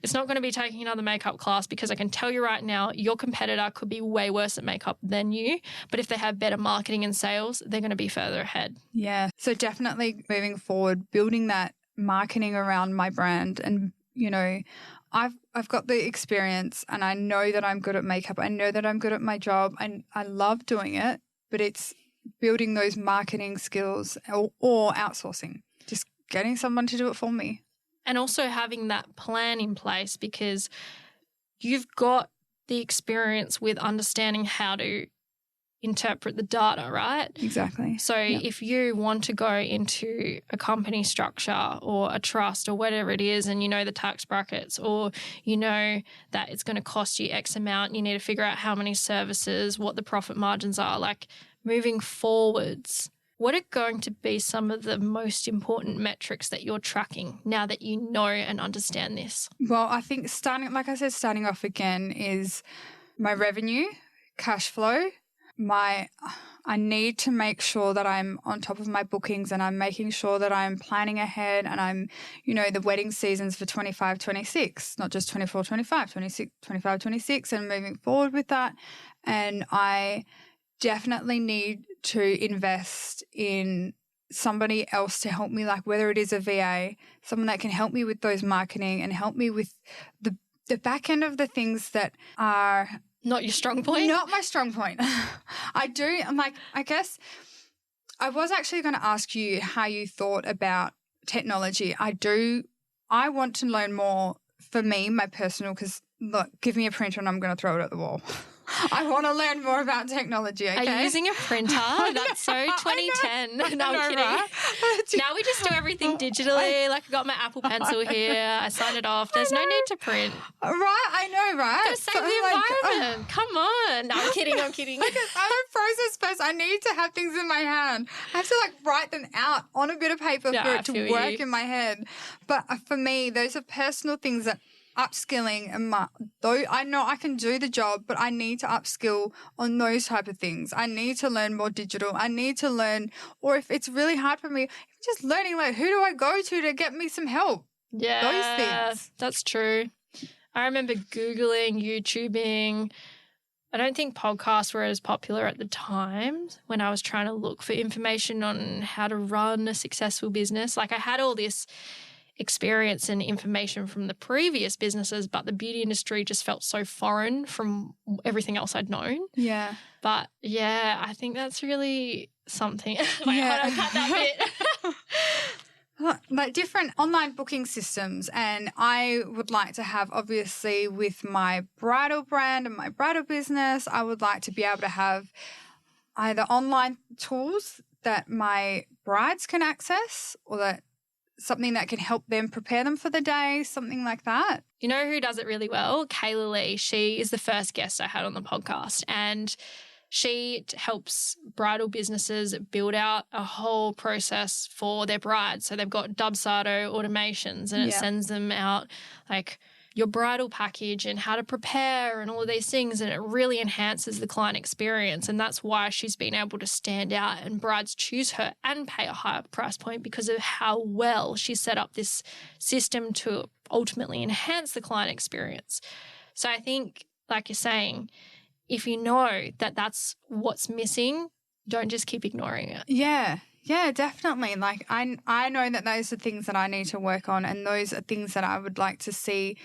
S1: it's not going to be taking another makeup class, because I can tell you right now, your competitor could be way worse at makeup than you, but if they have better marketing and sales, they're going to be further ahead.
S2: Yeah. So definitely moving forward, building that marketing around my brand. And, I've got the experience and I know that I'm good at makeup. I know that I'm good at my job and I love doing it, but it's building those marketing skills or outsourcing, just getting someone to do it for me.
S1: And also having that plan in place, because you've got the experience with understanding how to interpret the data, right?
S2: Exactly.
S1: So if you want to go into a company structure or a trust or whatever it is, and you know the tax brackets, or you know that it's going to cost you X amount, you need to figure out how many services, what the profit margins are, like moving forwards. What are going to be some of the most important metrics that you're tracking now that you know and understand this?
S2: Well, I think starting off again is my revenue, cash flow. I need to make sure that I'm on top of my bookings and I'm making sure that I'm planning ahead and I'm, the wedding seasons for 25, 26, not just 24, 25, 26, 25, 26 and moving forward with that. And I definitely need to invest in somebody else to help me, like whether it is a VA, someone that can help me with those marketing and help me with the back end of the things that are
S1: not your strong point.
S2: Not my strong point. I guess I was actually going to ask you how you thought about technology. I want to learn more for me, my personal, because look, give me a printer and I'm going to throw it at the wall. I want to learn more about technology, okay?
S1: Are you using a printer? That's so 2010. No, I'm kidding.
S2: Right?
S1: Now we just do everything digitally. Like I got my Apple Pencil here. I signed it off. There's no need to print.
S2: Right, I know, right?
S1: Gotta save the environment. Come on. No, I'm kidding. I'm
S2: a process person. I need to have things in my hand. I have to write them out on a bit of paper for it to work in my head. But for me, those are personal things that upskilling and though I know I can do the job, but I need to upskill on those type of things. I need to learn more digital. I need to learn, or if it's really hard for me, just learning who do I go to get me some help?
S1: Yeah,
S2: those things.
S1: That's true. I remember Googling, YouTubing. I don't think podcasts were as popular at the time when I was trying to look for information on how to run a successful business. I had all this experience and information from the previous businesses, but the beauty industry just felt so foreign from everything else I'd known.
S2: Yeah.
S1: But yeah, I think that's really something. I cut that bit.
S2: Different online booking systems, and I would like to have, obviously, with my bridal brand and my bridal business, I would like to be able to have either online tools that my brides can access, or that something that can help them prepare them for the day, something like that.
S1: You know who does it really well? Kayla Lee. She is the first guest I had on the podcast, and she helps bridal businesses build out a whole process for their brides. So they've got Dubsado automations, and it sends them out your bridal package and how to prepare and all of these things, and it really enhances the client experience. And that's why she's been able to stand out and brides choose her and pay a higher price point, because of how well she set up this system to ultimately enhance the client experience. So I think, like you're saying, if you know that that's what's missing, don't just keep ignoring it.
S2: Yeah, definitely. I know that those are things that I need to work on, and those are things that I would like to see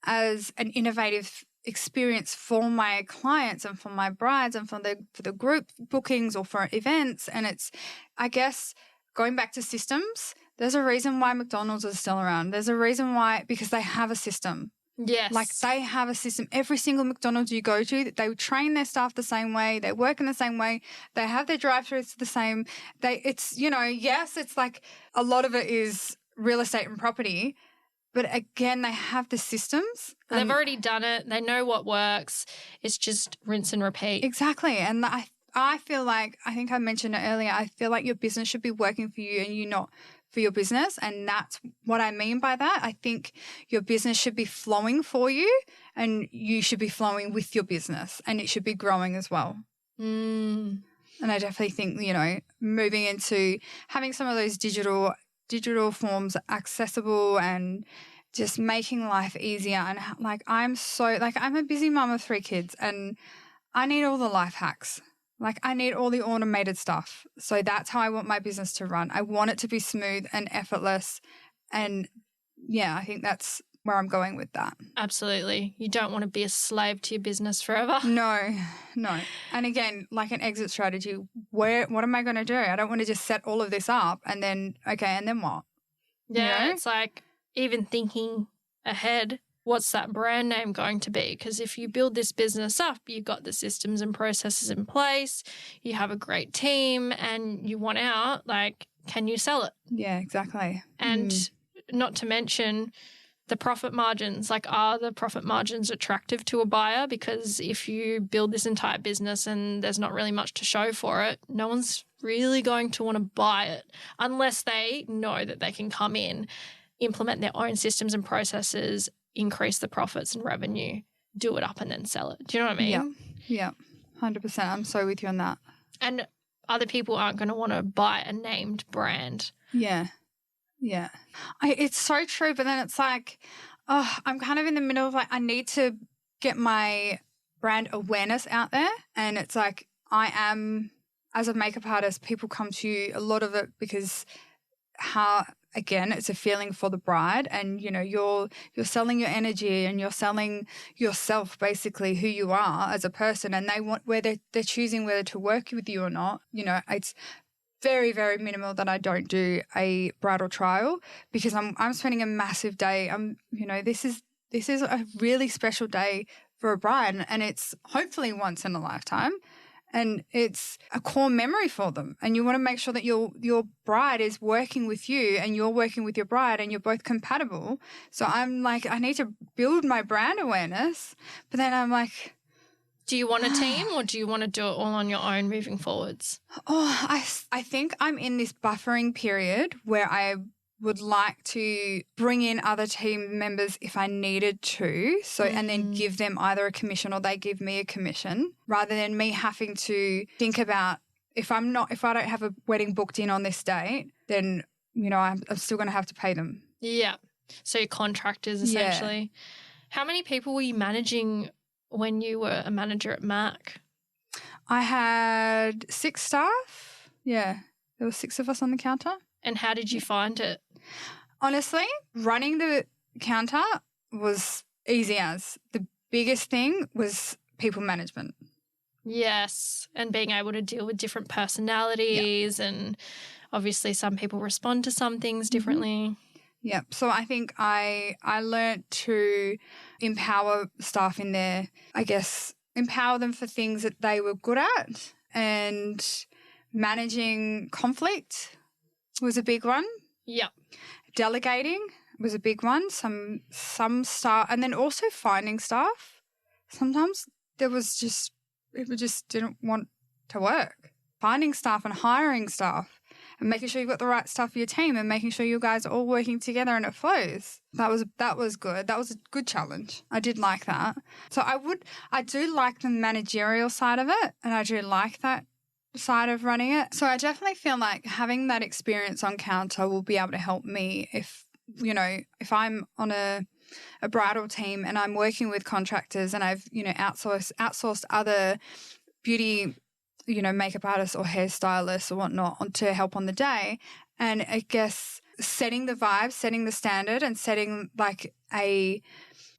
S2: as an innovative experience for my clients and for my brides and for the group bookings or for events. And it's, I guess, going back to systems, there's a reason why McDonald's is still around. There's a reason why, because they have a system.
S1: Yes.
S2: They have a system. Every single McDonald's you go to, they train their staff the same way. They work in the same way. They have their drive-thrus the same. It's a lot of it is real estate and property, but again, they have the systems.
S1: They've already done it. They know what works. It's just rinse and repeat.
S2: Exactly. And I feel like, I think I mentioned it earlier, I feel like your business should be working for you and you not for your business. And that's what I mean by that. I think your business should be flowing for you, and you should be flowing with your business, and it should be growing as well. And I definitely think, moving into having some of those digital forms accessible and just making life easier. And I'm a busy mom of 3 kids, and I need all the life hacks. I need all the automated stuff. So that's how I want my business to run. I want it to be smooth and effortless. And I think that's where I'm going with that.
S1: Absolutely. You don't want to be a slave to your business forever.
S2: No. And again, an exit strategy, what am I going to do? I don't want to just set all of this up and then what?
S1: Yeah, it's even thinking ahead. What's that brand name going to be? Because if you build this business up, you've got the systems and processes in place, you have a great team, and you want out, can you sell it?
S2: Yeah, exactly.
S1: And not to mention the profit margins. Are the profit margins attractive to a buyer? Because if you build this entire business and there's not really much to show for it, no one's really going to want to buy it unless they know that they can come in, implement their own systems and processes, increase the profits and revenue, do it up and then sell it. Do you know what I mean?
S2: Yeah, 100%. I'm so with you on that.
S1: And other people aren't going to want to buy a named brand.
S2: Yeah. It's so true, but then it's I'm kind of in the middle of I need to get my brand awareness out there, and it's I am as a makeup artist, people come to you, a lot of it because again, it's a feeling for the bride, and you're selling your energy and you're selling yourself, basically who you are as a person, and they want they're choosing whether to work with you or not. It's very, very minimal that I don't do a bridal trial because I'm spending a massive day. This is a really special day for a bride, and it's hopefully once in a lifetime. And it's a core memory for them. And you want to make sure that your bride is working with you and you're working with your bride and you're both compatible. So I'm like, I need to build my brand awareness. But then I'm like,
S1: do you want a team or do you want to do it all on your own moving forwards?
S2: I think I'm in this buffering period where I would like to bring in other team members if I needed to. So, and then give them either a commission or they give me a commission, rather than me having to think about if I don't have a wedding booked in on this date, then, I'm still going to have to pay them.
S1: Yeah. So your contractors essentially. Yeah. How many people were you managing when you were a manager at MAC?
S2: I had 6 staff. Yeah. There were 6 of us on the counter.
S1: And how did you find it?
S2: Honestly, running the counter was easy as. The biggest thing was people management.
S1: Yes, and being able to deal with different personalities, and obviously some people respond to some things differently.
S2: Yeah, so I think I learnt to empower staff in there, I guess, empower them for things that they were good at, and managing conflict was a big one.
S1: Yep.
S2: Delegating was a big one. Some staff, and then also finding staff. Sometimes people just didn't want to work. Finding staff and hiring staff and making sure you've got the right stuff for your team and making sure you guys are all working together and it flows. That was good. That was a good challenge. I did like that. So I do like the managerial side of it, and I do like that side of running it. So I definitely feel like having that experience on counter will be able to help me if I'm on a bridal team and I'm working with contractors and I've, outsourced other beauty, makeup artists or hairstylists or whatnot to help on the day. And I guess setting the vibe, setting the standard, and setting like a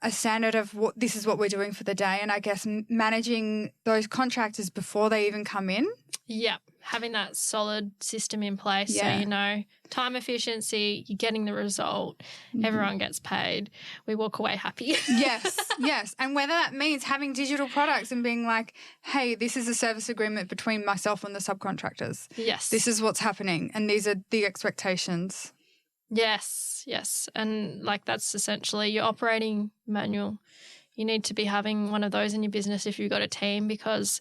S2: standard of this is what we're doing for the day. And I guess managing those contractors before they even come in.
S1: Yeah, having that solid system in place. Yeah. So, time efficiency, you're getting the result, everyone gets paid, we walk away happy. Yes. And whether that means having digital products and being like, hey, this is a service agreement between myself and the subcontractors. Yes. This is what's happening and these are the expectations. Yes. And that's essentially your operating manual. You need to be having one of those in your business if you've got a team, because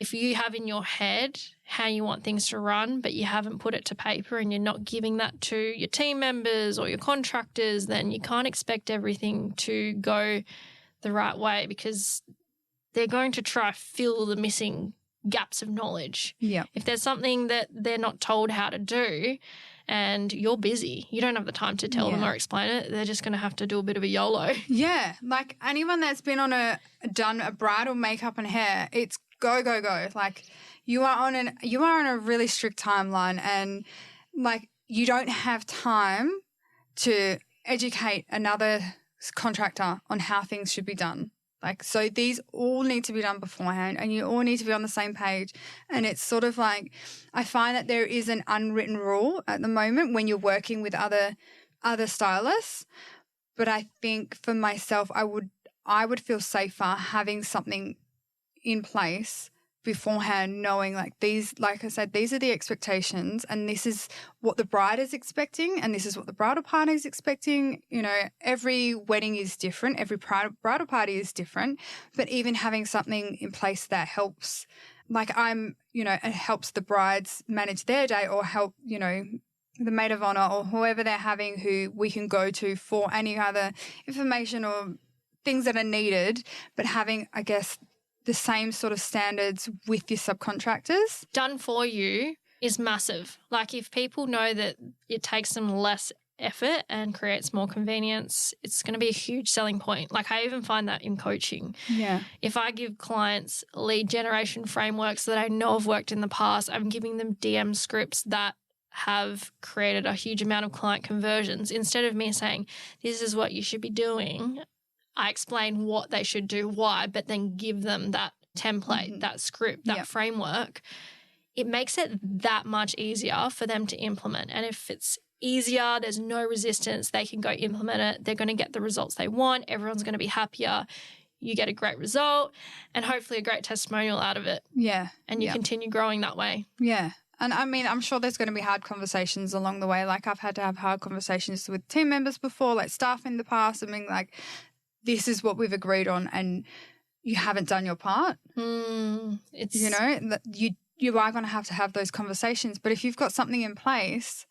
S1: if you have in your head how you want things to run but you haven't put it to paper and you're not giving that to your team members or your contractors, then you can't expect everything to go the right way, because they're going to try to fill the missing gaps of knowledge. Yeah. If there's something that they're not told how to do and you're busy, you don't have the time to tell them or explain it, they're just going to have to do a bit of a YOLO. Yeah. Like anyone that's been done a bridal makeup and hair, it's go. Like you are on a really strict timeline, and like you don't have time to educate another contractor on how things should be done. Like, so these all need to be done beforehand and you all need to be on the same page. And it's sort of like, I find that there is an unwritten rule at the moment when you're working with other stylists. But I think for myself, I would feel safer having something in place beforehand, knowing like I said, these are the expectations and this is what the bride is expecting and this is what the bridal party is expecting. Every wedding is different. Every bridal party is different, but even having something in place that helps, it helps the brides manage their day, or help, the maid of honor or whoever they're having, who we can go to for any other information or things that are needed, but having, I guess, the same sort of standards with your subcontractors. Done for you is massive. Like if people know that it takes them less effort and creates more convenience, it's going to be a huge selling point. Like I even find that in coaching.
S2: Yeah.
S1: If I give clients lead generation frameworks that I know have worked in the past, I'm giving them DM scripts that have created a huge amount of client conversions. Instead of me saying, this is what you should be doing, I explain what they should do, why, but then give them that template, that script, that framework. It makes it that much easier for them to implement. And if it's easier, there's no resistance, they can go implement it, they're going to get the results they want, everyone's going to be happier, you get a great result and hopefully a great testimonial out of it.
S2: Yeah.
S1: And you continue growing that way.
S2: Yeah. And I mean, I'm sure there's going to be hard conversations along the way. Like I've had to have hard conversations with team members before, like staff in the past, and being like, this is what we've agreed on and you haven't done your part.
S1: It's,
S2: you know, you are going to have those conversations. But if you've got something in place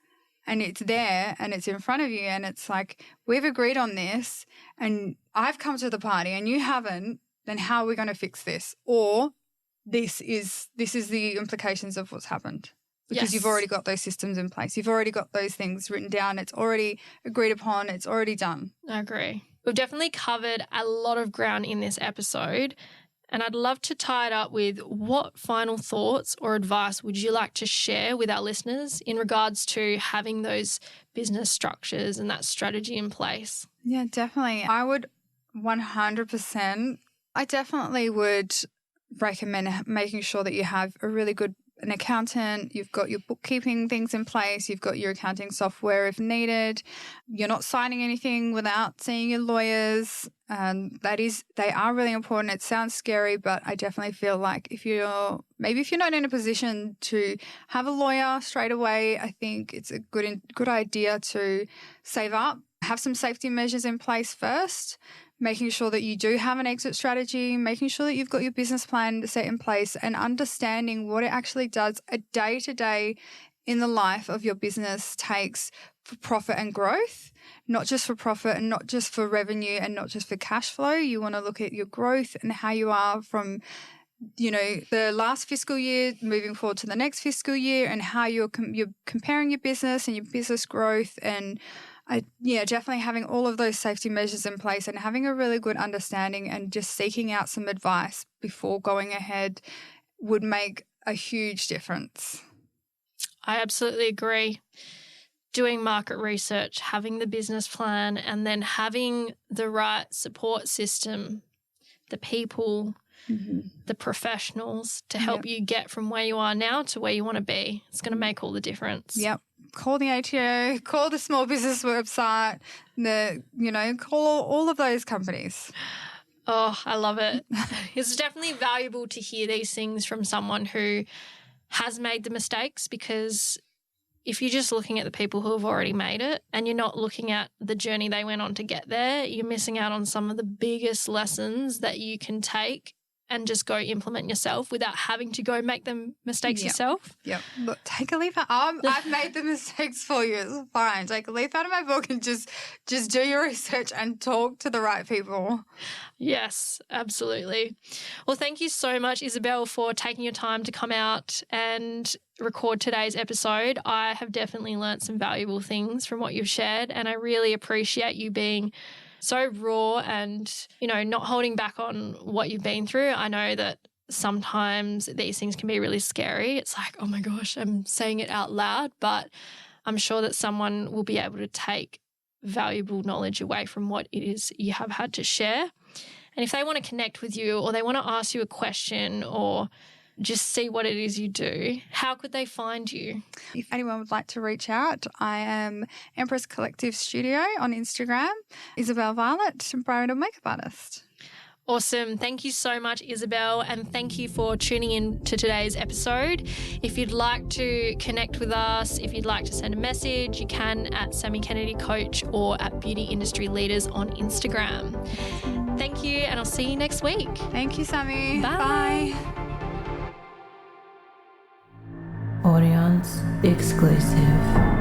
S2: and it's there and it's in front of you and it's like, we've agreed on this and I've come to the party and you haven't, then how are we going to fix this? Or this is the implications of what's happened. Because you've already got those systems in place. You've already got those things written down. It's already agreed upon. It's already done.
S1: I agree. We've definitely covered a lot of ground in this episode. And I'd love to tie it up with what final thoughts or advice would you like to share with our listeners in regards to having those business structures and that strategy in place?
S2: Yeah, definitely. I would 100%. I definitely would recommend making sure that you have a really good an accountant, you've got your bookkeeping things in place, you've got your accounting software if needed, you're not signing anything without seeing your lawyers. They are really important. It sounds scary, but I definitely feel like if you're not in a position to have a lawyer straight away, I think it's a good idea to save up, have some safety measures in place first, making sure that you do have an exit strategy, making sure that you've got your business plan set in place and understanding what it actually does a day-to-day in the life of your business takes for profit and growth, not just for profit and not just for revenue and not just for cash flow. You want to look at your growth and how you are from, the last fiscal year moving forward to the next fiscal year and how you're comparing your business and your business growth and definitely having all of those safety measures in place and having a really good understanding and just seeking out some advice before going ahead would make a huge difference.
S1: I absolutely agree. Doing market research, having the business plan, and then having the right support system, the people, the professionals to help you get from where you are now to where you want to be. It's going to make all the difference.
S2: Yep. Call the ATO, call the small business website, call all of those companies.
S1: Oh, I love it. It's definitely valuable to hear these things from someone who has made the mistakes, because if you're just looking at the people who have already made it and you're not looking at the journey they went on to get there, you're missing out on some of the biggest lessons that you can take and just go implement yourself without having to go make them mistakes yourself.
S2: Yep. Look, take a leaf out. I've made the mistakes for you. It's fine. Take a leaf out of my book and just do your research and talk to the right people.
S1: Yes, absolutely. Well, thank you so much, Isabelle, for taking your time to come out and record today's episode. I have definitely learnt some valuable things from what you've shared, and I really appreciate you being so raw and, not holding back on what you've been through. I know that sometimes these things can be really scary. It's like, oh my gosh, I'm saying it out loud, but I'm sure that someone will be able to take valuable knowledge away from what it is you have had to share. And if they want to connect with you or they want to ask you a question or just see what it is you do, how could they find you?
S2: If anyone would like to reach out, I am Empress Collective Studio on Instagram, Isabelle Violet, bridal makeup artist.
S1: Awesome. Thank you so much, Isabelle, and thank you for tuning in to today's episode. If you'd like to connect with us, if you'd like to send a message, you can at Sammy Kennedy Coach or at Beauty Industry Leaders on Instagram. Thank you, and I'll see you next week.
S2: Thank you, Sammy.
S1: Bye.
S2: Bye.
S3: Audience exclusive.